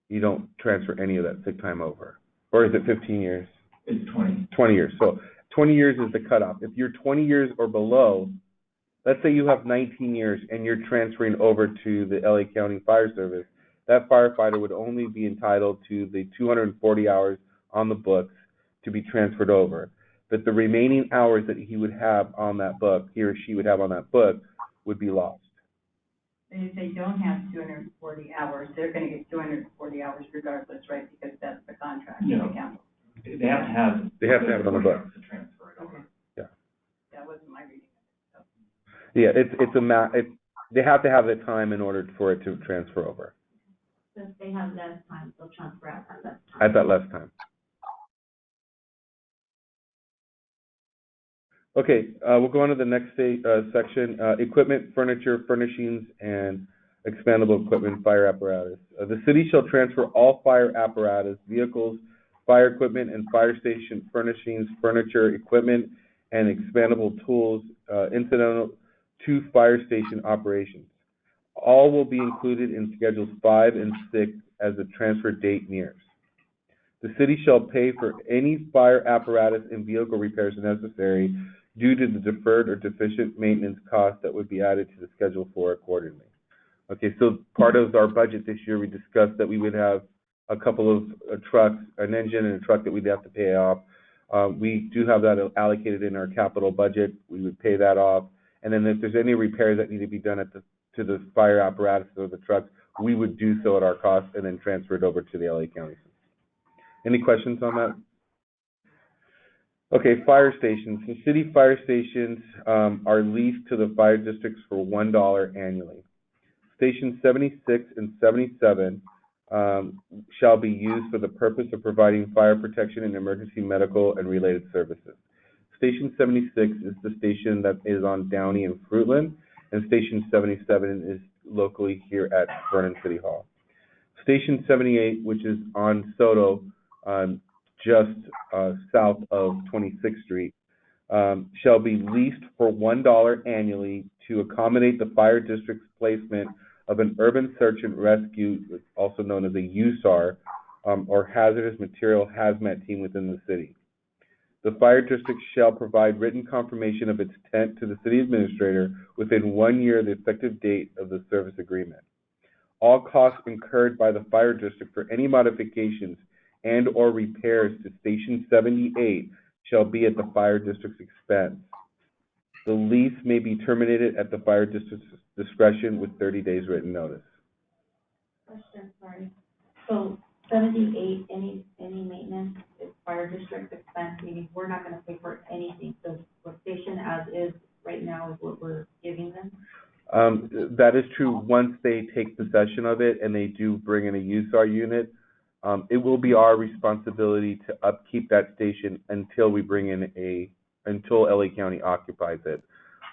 You don't transfer any of that sick time over. Or is it 15 years? It's 20. 20 years. So 20 years is the cutoff. If you're 20 years or below, let's say you have 19 years and you're transferring over to the LA County Fire Service, that firefighter would only be entitled to the 240 hours on the books to be transferred over. But the remaining hours that he would have on that book, he or she would have on that book, would be lost. And if they don't have 240 hours, they're going to get 240 hours regardless, right? Because that's the contract. No. The council. They have to have. They have to have it on the book. To transfer it over. Yeah. That wasn't my reading. So. Yeah, they have to have the time in order for it to transfer over. So if they have less time, they'll transfer at that less time. At that less time. Okay, we'll go on to the next section, equipment, furniture, furnishings, and expandable equipment, fire apparatus. The city shall transfer all fire apparatus, vehicles, fire equipment, and fire station furnishings, furniture, equipment, and expandable tools incidental to fire station operations. All will be included in Schedules 5 and 6 as the transfer date nears. The city shall pay for any fire apparatus and vehicle repairs necessary due to the deferred or deficient maintenance costs that would be added to the Schedule 4 accordingly. Okay, so part of our budget this year, we discussed that we would have a couple of trucks, an engine and a truck that we'd have to pay off. We do have that allocated in our capital budget. We would pay that off. And then if there's any repairs that need to be done to the fire apparatus or the trucks, we would do so at our cost and then transfer it over to the LA County. Any questions on that? Okay, fire stations. The city fire stations are leased to the fire districts for $1 annually. Stations 76 and 77 shall be used for the purpose of providing fire protection and emergency medical and related services. Station 76 is the station that is on Downey and Fruitland, and Station 77 is locally here at Vernon City Hall. Station 78, which is on Soto, just south of 26th Street, shall be leased for $1 annually to accommodate the fire district's placement of an urban search and rescue, also known as a USAR, or hazardous material hazmat team within the city. The fire district shall provide written confirmation of its intent to the city administrator within 1 year of the effective date of the service agreement. All costs incurred by the fire district for any modifications and or repairs to Station 78 shall be at the fire district's expense. The lease may be terminated at the fire district's discretion with 30 days written notice. Question, sorry. So 78, any maintenance is fire district expense, meaning we're not gonna pay for anything. So what station as is right now is what we're giving them? That is true once they take possession of it and they do bring in a USAR unit. It will be our responsibility to upkeep that station until we bring in until LA County occupies it.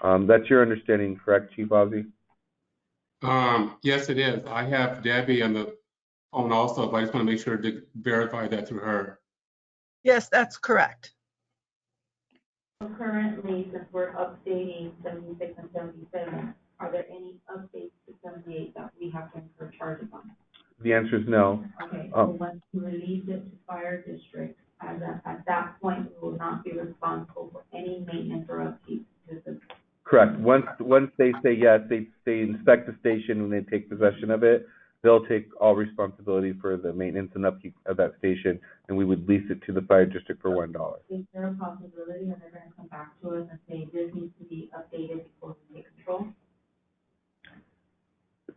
That's your understanding, correct, Chief Ozzie? Yes, it is. I have Debbie on the phone also, but I just want to make sure to verify that through her. Yes, that's correct. So currently, since we're updating 76 and 77, are there any updates to 78 that we have to incur charges on? The answer is no. Okay, so once you release it to fire district, at that point, we will not be responsible for any maintenance or upkeep to the. Correct. Once they say yes, they inspect the station and they take possession of it, they'll take all responsibility for the maintenance and upkeep of that station, and we would lease it to the fire district for $1. Is there a possibility that they're gonna come back to us and say this needs to be updated before we take control?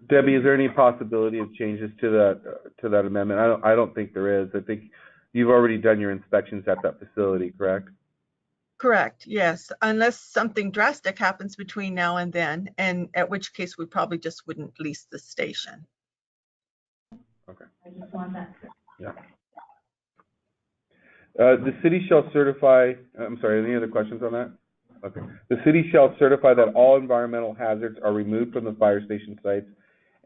Debbie, is there any possibility of changes to that amendment? I don't think there is. I think you've already done your inspections at that facility, correct? Correct, yes, unless something drastic happens between now and then, and at which case we probably just wouldn't lease the station. Okay. I just want that. Yeah. The city shall certify, I'm sorry, any other questions on that? Okay. The city shall certify that all environmental hazards are removed from the fire station sites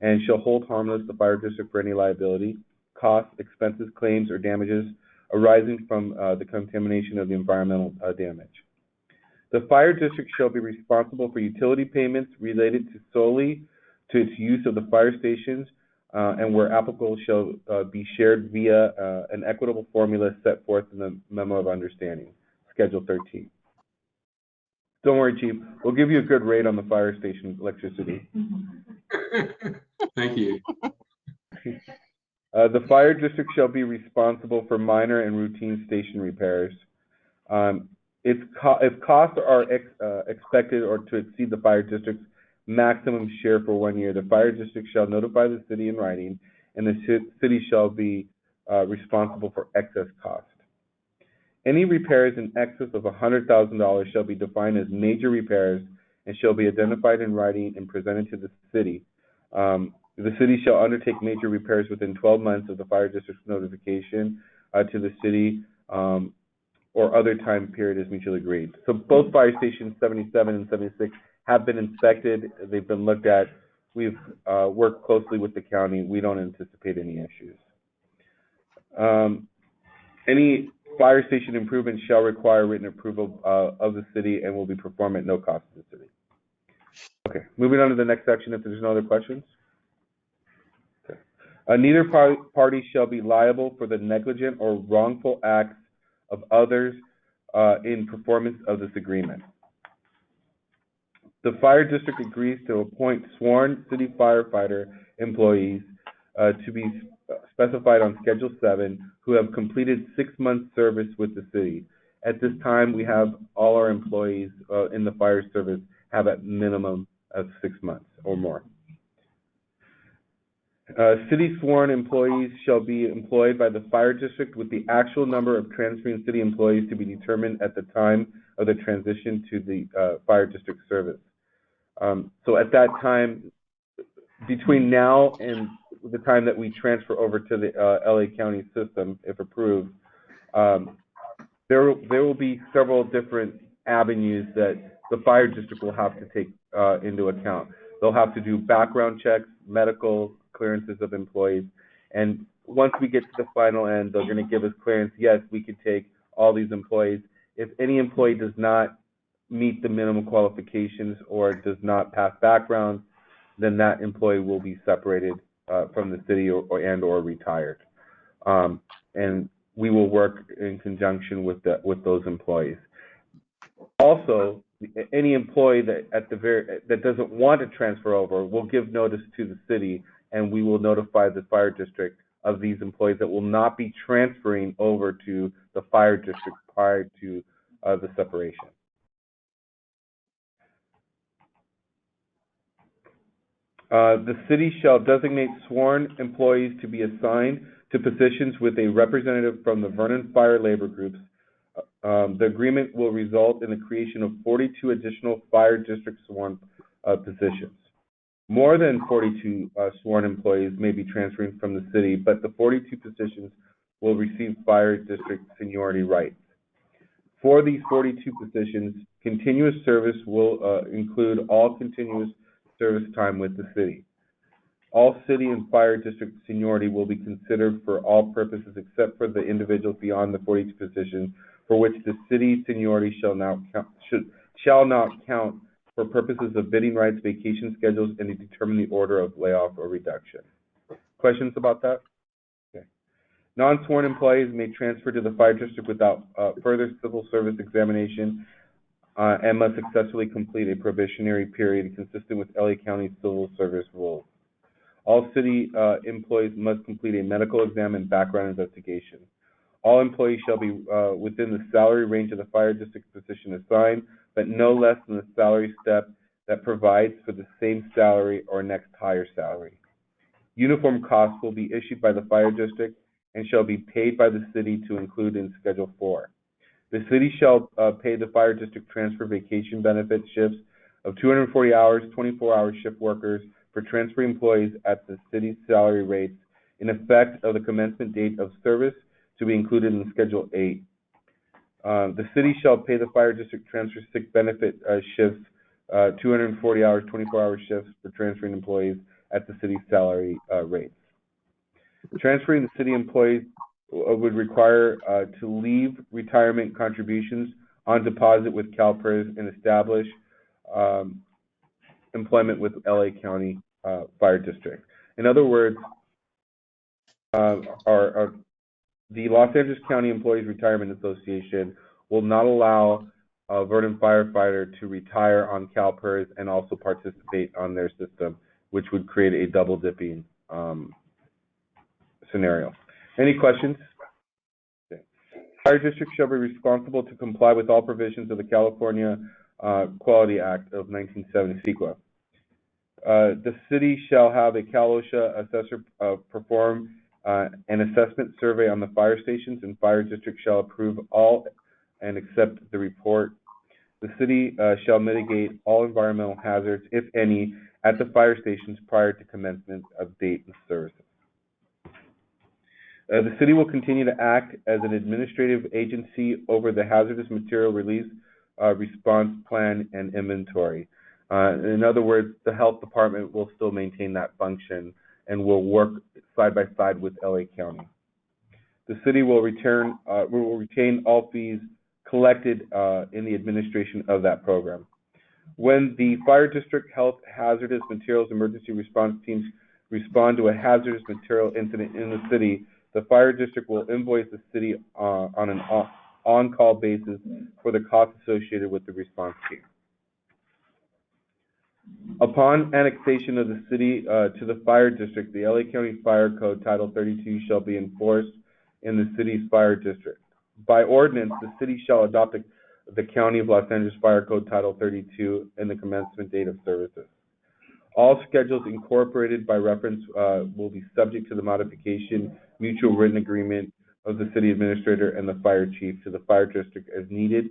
and shall hold harmless the fire district for any liability, costs, expenses, claims, or damages arising from the contamination of the environmental damage. The fire district shall be responsible for utility payments related solely to its use of the fire stations, and where applicable shall be shared via an equitable formula set forth in the Memo of Understanding, Schedule 13. Don't worry, Chief. We'll give you a good rate on the fire station electricity. Thank you. The fire district shall be responsible for minor and routine station repairs. If costs are expected or to exceed the fire district's maximum share for 1 year, the fire district shall notify the city in writing, and the city shall be responsible for excess cost. Any repairs in excess of $100,000 shall be defined as major repairs and shall be identified in writing and presented to the city. The city shall undertake major repairs within 12 months of the fire district's notification to the city or other time period as mutually agreed. So both fire stations 77 and 76 have been inspected. They've been looked at. We've worked closely with the county. We don't anticipate any issues. Any fire station improvements shall require written approval of the city and will be performed at no cost to the city. Okay, moving on to the next section if there's no other questions. Okay. Neither party shall be liable for the negligent or wrongful acts of others in performance of this agreement. The fire district agrees to appoint sworn city firefighter employees to be specified on Schedule 7 who have completed 6 months service with the city. At this time, we have all our employees in the fire service have a minimum of 6 months or more. City sworn employees shall be employed by the fire district with the actual number of transferring city employees to be determined at the time of the transition to the fire district service. So at that time, between now and the time that we transfer over to the LA County system, if approved, there will be several different avenues that the fire district will have to take into account. They'll have to do background checks, medical clearances of employees, and once we get to the final end, they're going to give us clearance. Yes, we could take all these employees. If any employee does not meet the minimum qualifications or does not pass background, then that employee will be separated from the city or retired. And we will work in conjunction with those employees. Also, any employee that doesn't want to transfer over will give notice to the city, and we will notify the fire district of these employees that will not be transferring over to the fire district prior to the separation. The city shall designate sworn employees to be assigned to positions with a representative from the Vernon Fire labor groups. The agreement will result in the creation of 42 additional fire district sworn positions. More than 42 sworn employees may be transferring from the city, but the 42 positions will receive fire district seniority rights. For these 42 positions, continuous service will include all continuous service time with the city. All city and fire district seniority will be considered for all purposes except for the individuals beyond the 42 positions for which the city seniority shall not count for purposes of bidding rights, vacation schedules, and to determine the order of layoff or reduction. Questions about that? Okay. Non-sworn employees may transfer to the fire district without further civil service examination and must successfully complete a probationary period consistent with LA County civil service rules. All city employees must complete a medical exam and background investigation. All employees shall be within the salary range of the fire district position assigned, but no less than the salary step that provides for the same salary or next higher salary. Uniform costs will be issued by the fire district and shall be paid by the city to include in Schedule 4. The city shall pay the fire district transfer vacation benefit shifts of 240 hours, 24-hour shift workers for transfer employees at the city's salary rates in effect of the commencement date of service to be included in Schedule 8. The city shall pay the fire district transfer sick benefit shifts, 240 hours, 24-hour shifts for transferring employees at the city's salary rates. Transferring the city employees would require to leave retirement contributions on deposit with CalPERS and establish employment with LA County Fire District. In other words, the Los Angeles County Employees Retirement Association will not allow a Vernon firefighter to retire on CalPERS and also participate on their system, which would create a double dipping scenario. Any questions? Okay. Fire district shall be responsible to comply with all provisions of the California Quality Act of 1970, CEQA. The city shall have a Cal OSHA assessor perform an assessment survey on the fire stations, and fire district shall approve all and accept the report. The city shall mitigate all environmental hazards, if any, at the fire stations prior to commencement of date and services. The city will continue to act as an administrative agency over the hazardous material release response plan and inventory. In other words, the health department will still maintain that function and will work side by side with LA County. The city will retain all fees collected in the administration of that program. When the fire district health hazardous materials emergency response teams respond to a hazardous material incident in the city, the fire district will invoice the city on an on-call basis for the costs associated with the response team. Upon annexation of the city to the fire district, the LA County Fire Code Title 32 shall be enforced in the city's fire district. By ordinance, the city shall adopt the County of Los Angeles Fire Code Title 32 in the commencement date of services. All schedules incorporated by reference will be subject to the modification mutual written agreement of the city administrator and the fire chief to the fire district as needed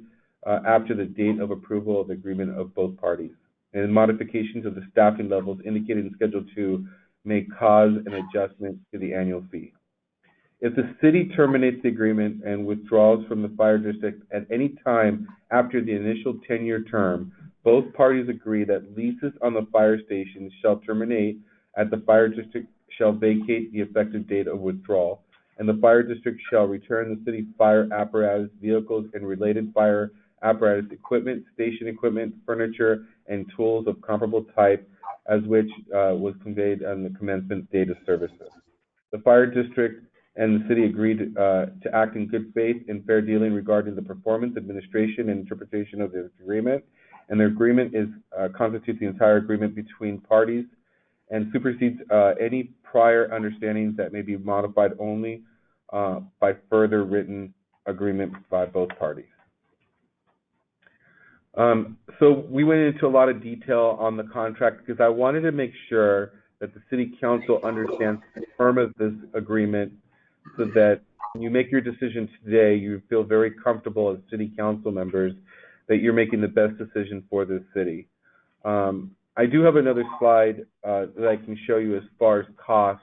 after the date of approval of the agreement of both parties. And modifications of the staffing levels indicated in Schedule 2 may cause an adjustment to the annual fee. If the city terminates the agreement and withdraws from the fire district at any time after the initial 10-year term, both parties agree that leases on the fire station shall terminate at the fire district shall vacate the effective date of withdrawal, and the fire district shall return the city fire apparatus, vehicles, and related fire apparatus equipment, station equipment, furniture, and tools of comparable type as which was conveyed on the commencement date of services. The fire district and the city agreed to act in good faith and fair dealing regarding the performance, administration, and interpretation of the agreement, and the agreement constitutes the entire agreement between parties and supersedes any prior understandings that may be modified only by further written agreement by both parties. So we went into a lot of detail on the contract because I wanted to make sure that the city council understands the term of this agreement so that when you make your decision today, you feel very comfortable as city council members that you're making the best decision for this city. I do have another slide that I can show you as far as cost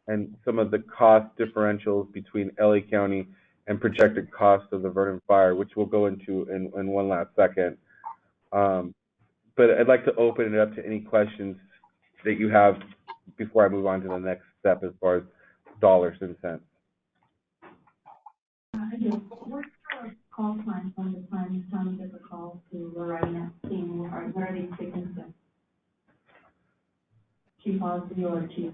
and some of the cost differentials between LA County and projected cost of the Vernon fire, which we'll go into in one last second. But I'd like to open it up to any questions that you have before I move on to the next step as far as dollars and cents. Yes, what's the call time from the time someone gets a call to arriving at the scene? What are they taking steps? Chief Osby or Chief?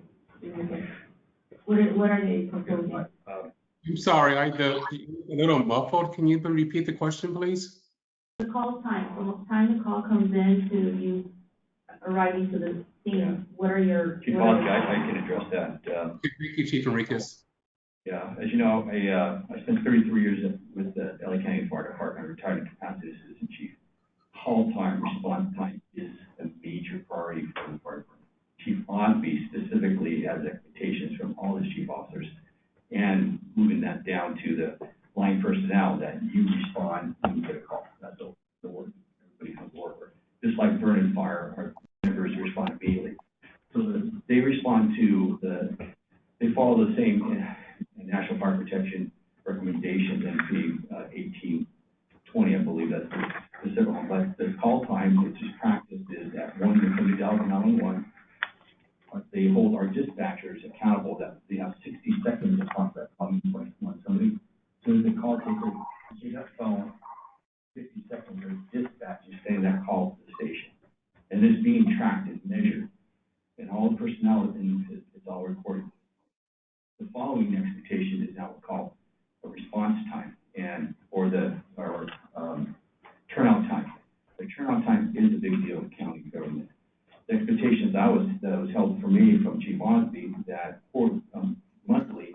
What are they proposing? I'm sorry, a little muffled. Can you repeat the question, please? The call time, from the time the call comes in to you arriving to the scene, what are your? Chief Osby, I can address that. Thank you, Chief Enriquez. Yeah, as you know, I spent 33 years with the LA County Fire Department, retired in capacity as Assistant Chief. Call time, response time is a major priority for the fire department. Chief Osby specifically has expectations from all his chief officers, and moving that down to the line personnel that you respond when you get a call. That's the work everybody comes to work for. Just like Vernon Fire, our members respond immediately. So they respond to they follow the same National Fire Protection recommendations, NP 1820, I believe that's the specific one. But the call time, which is practiced, is at 1 to 911. They hold our dispatchers accountable that they have 60 seconds to talk that call when somebody, as soon as the call taker see that phone, 50 seconds or dispatch is saying that call to the station. And this being tracked and measured. And all the personnel, it's all recorded. The following expectation is now called a response time or turnout time. The turnout time is a big deal in county government. The expectations that was held for me from Chief Osby that monthly,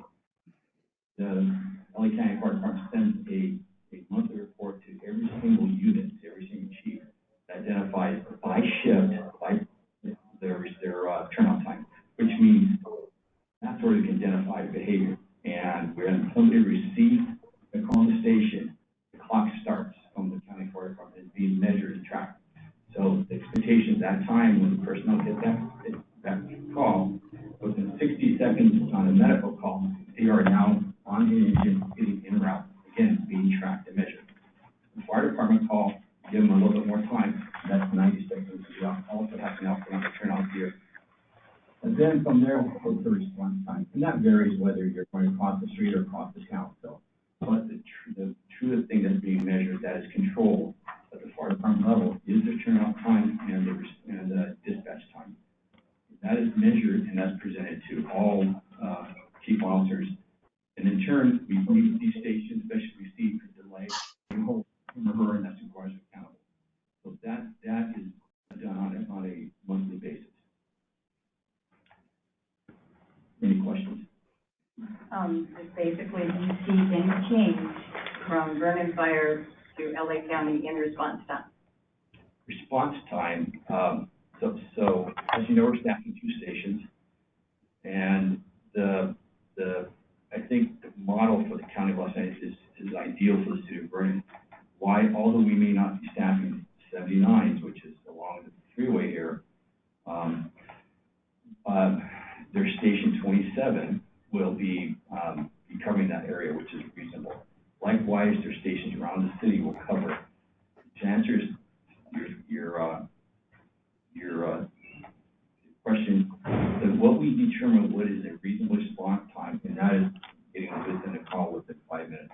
the LA County Fire Department sends a monthly report to every single unit, to every single chief, that identifies by shift, by their turnout time, which means that's where we can identify behavior. And when somebody receives a call on the station, the clock starts from the county fire department. It's being measured and tracked. So the expectation at that time when the personnel get that call, within 60 seconds on a medical call, they are now on the engine, getting en route. Again, being tracked and measured. The fire department call, give them a little bit more time. That's 90 seconds. We also have to now put on the turnout gear. And then from there, we'll go to response time. And that varies whether you're going across the street or across the town. So, but the truest thing that's being measured that is controlled at the fire department level is the turnout time and the dispatch time. That is measured and that's presented to all chief officers. And in turn, these stations, especially if we see a delay, we hold him or her and that supervisor accountable. So that is done on a monthly basis. Any questions? Just basically, do you see any change from Vernon Fire to LA County in response time? Response time, so as you know, we're staffing 2 stations, and I think the model for the county of Los Angeles is ideal for the city of Vernon. Why, although we may not be staffing 79s, which is along the freeway here, their station 27 will be covering that area, which is reasonable. Likewise, their stations around the city will cover. To answer your question, that what we determine what is a reasonable response time, and that is getting within a call within 5 minutes.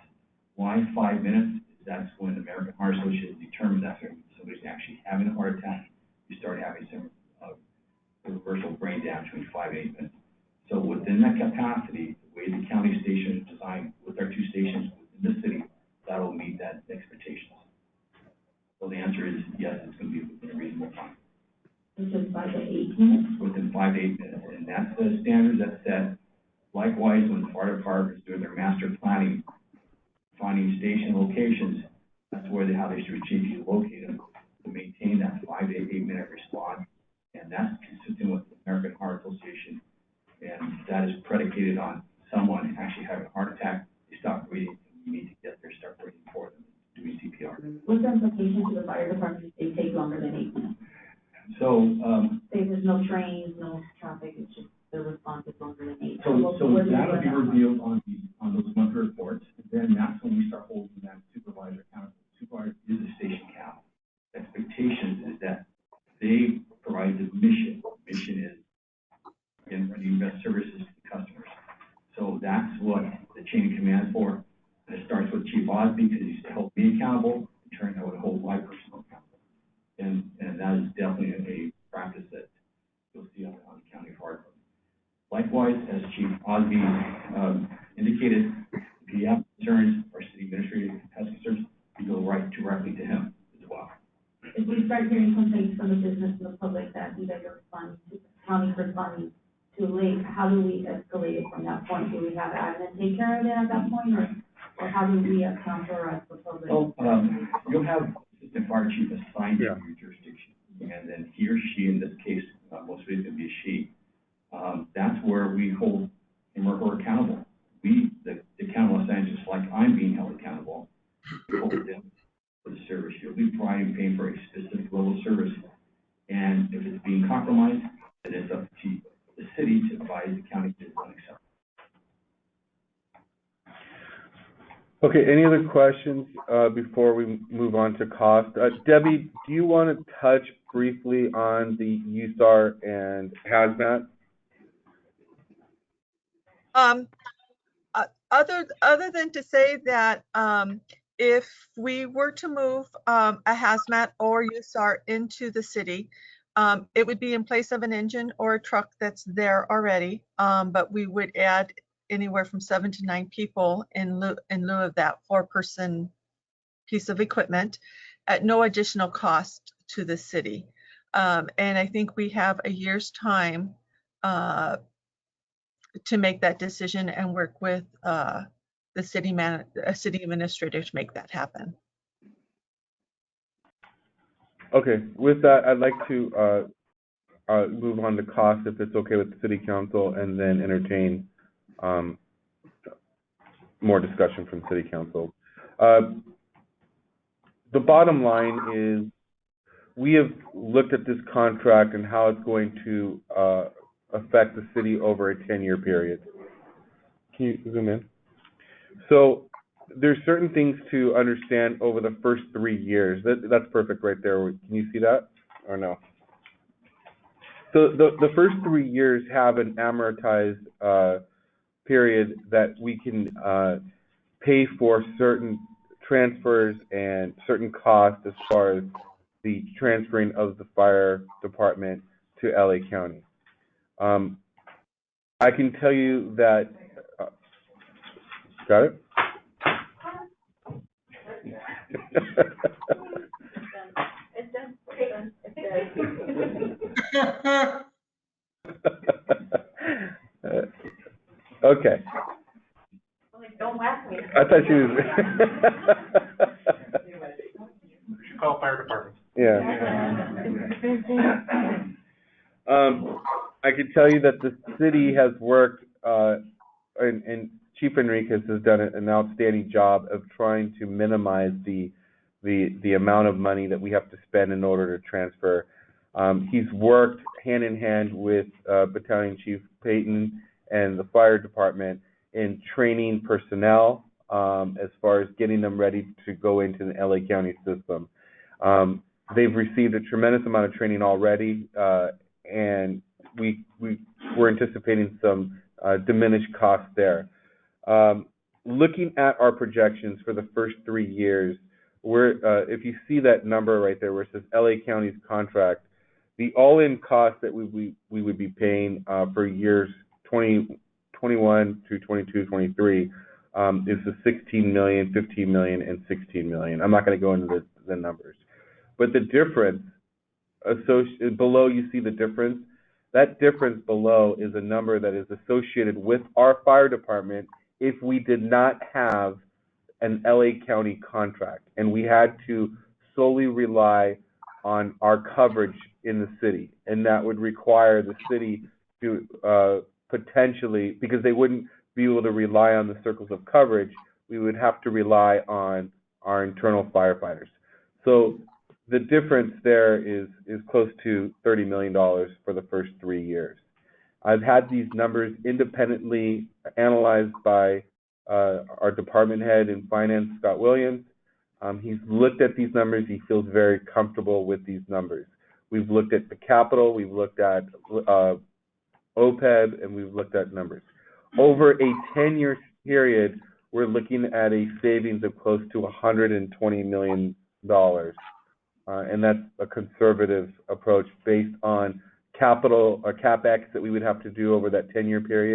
Why 5 minutes? That's when the American Heart Association determines that somebody's actually having a heart attack. You start having some reversal brain damage between 5 and 8 minutes. So within that capacity, the way the county station is designed with our 2 stations within the city, that will meet that expectations. So the answer is yes, it's going to be within a reasonable time. Within 5 to 8 minutes? Within 5 to 8 minutes, and that's the standard that's set. Likewise, when the fire department is doing their master planning, finding station locations, that's where how they strategically locate them to maintain that 5 to 8 minute response, and that's consistent with the American Heart Association, and that is predicated on someone actually having a heart attack. They stop breathing, and you need to get there, start breathing for them, doing CPR. What's the implication to the fire department if they take longer than 8 minutes? So accountable So for what is that'll be going on. revealed on those monthly reports, and then that's when we start holding that supervisor accountable. Supervisor is a station cap. Expectations is that they provide the mission. Mission is, again, running best services to the customers. So that's what the chain of command is for. And it starts with Chief Osby, because he's held me accountable. In turn, I would hold my personal accountable. And that is definitely a practice that you'll see on the county fire department. Likewise, as Chief Osby indicated, if you have concerns, our city administrator has concerns, you go right directly to him as well. If we start hearing complaints from the business and the public that you guys are responding to, county's responding too late, how do we escalate it from that point? Do we have admin take care of it at that point, or how do we counteract the public? Well, you'll have assistant fire chief assigned to your jurisdiction, and then he or she, in this case, most of it's going to be a she. That's where we hold him or her accountable. We, the county of Los Angeles, like I'm being held accountable, hold them for the service. You'll be providing, paying for a specific level of service, and if it's being compromised, then it's up to the city to advise the county that it's unacceptable. Okay, any other questions before we move on to cost? Debbie, do you want to touch briefly on the USAR and hazmat? Other than to say that if we were to move a hazmat or USAR into the city, it would be in place of an engine or a truck that's there already, but we would add anywhere from 7 to 9 people in lieu of that 4-person piece of equipment at no additional cost to the city. And I think we have a year's time to make that decision and work with the city administrator to make that happen. Okay, with that, I'd like to move on to cost, if it's okay with the city council, and then entertain more discussion from city council. The bottom line is we have looked at this contract and how it's going to affect the city over a 10-year period. Can you zoom in? So there's certain things to understand over the first 3 years. That's perfect right there. Can you see that or no? So the first 3 years have an amortized period that we can pay for certain transfers and certain costs as far as the transferring of the fire department to LA County. I can tell you that, got it? Okay. Don't laugh at me. I thought she was. You should call fire department. Yeah. I can tell you that the city has worked, and Chief Enriquez has done an outstanding job of trying to minimize the amount of money that we have to spend in order to transfer. He's worked hand in hand with Battalion Chief Payton and the fire department in training personnel as far as getting them ready to go into the LA County system. They've received a tremendous amount of training already, and we're anticipating some diminished costs there. Looking at our projections for the first 3 years, if you see that number right there where it says LA County's contract, the all-in cost that we would be paying for years 2021 to 22, 23 is the 16 million, 15 million, and 16 million. I'm not going to go into the numbers. But the difference, below you see the difference, that difference below is a number that is associated with our fire department if we did not have an LA County contract and we had to solely rely on our coverage in the city. And that would require the city to potentially, because they wouldn't be able to rely on the circles of coverage, we would have to rely on our internal firefighters. So the difference there is close to $30 million for the first 3 years. I've had these numbers independently analyzed by our department head in finance, Scott Williams. He's looked at these numbers. He feels very comfortable with these numbers. We've looked at the capital, we've looked at OPEB, and we've looked at numbers. Over a 10-year period, we're looking at a savings of close to $120 million. And that's a conservative approach based on capital or CapEx that we would have to do over that 10-year period.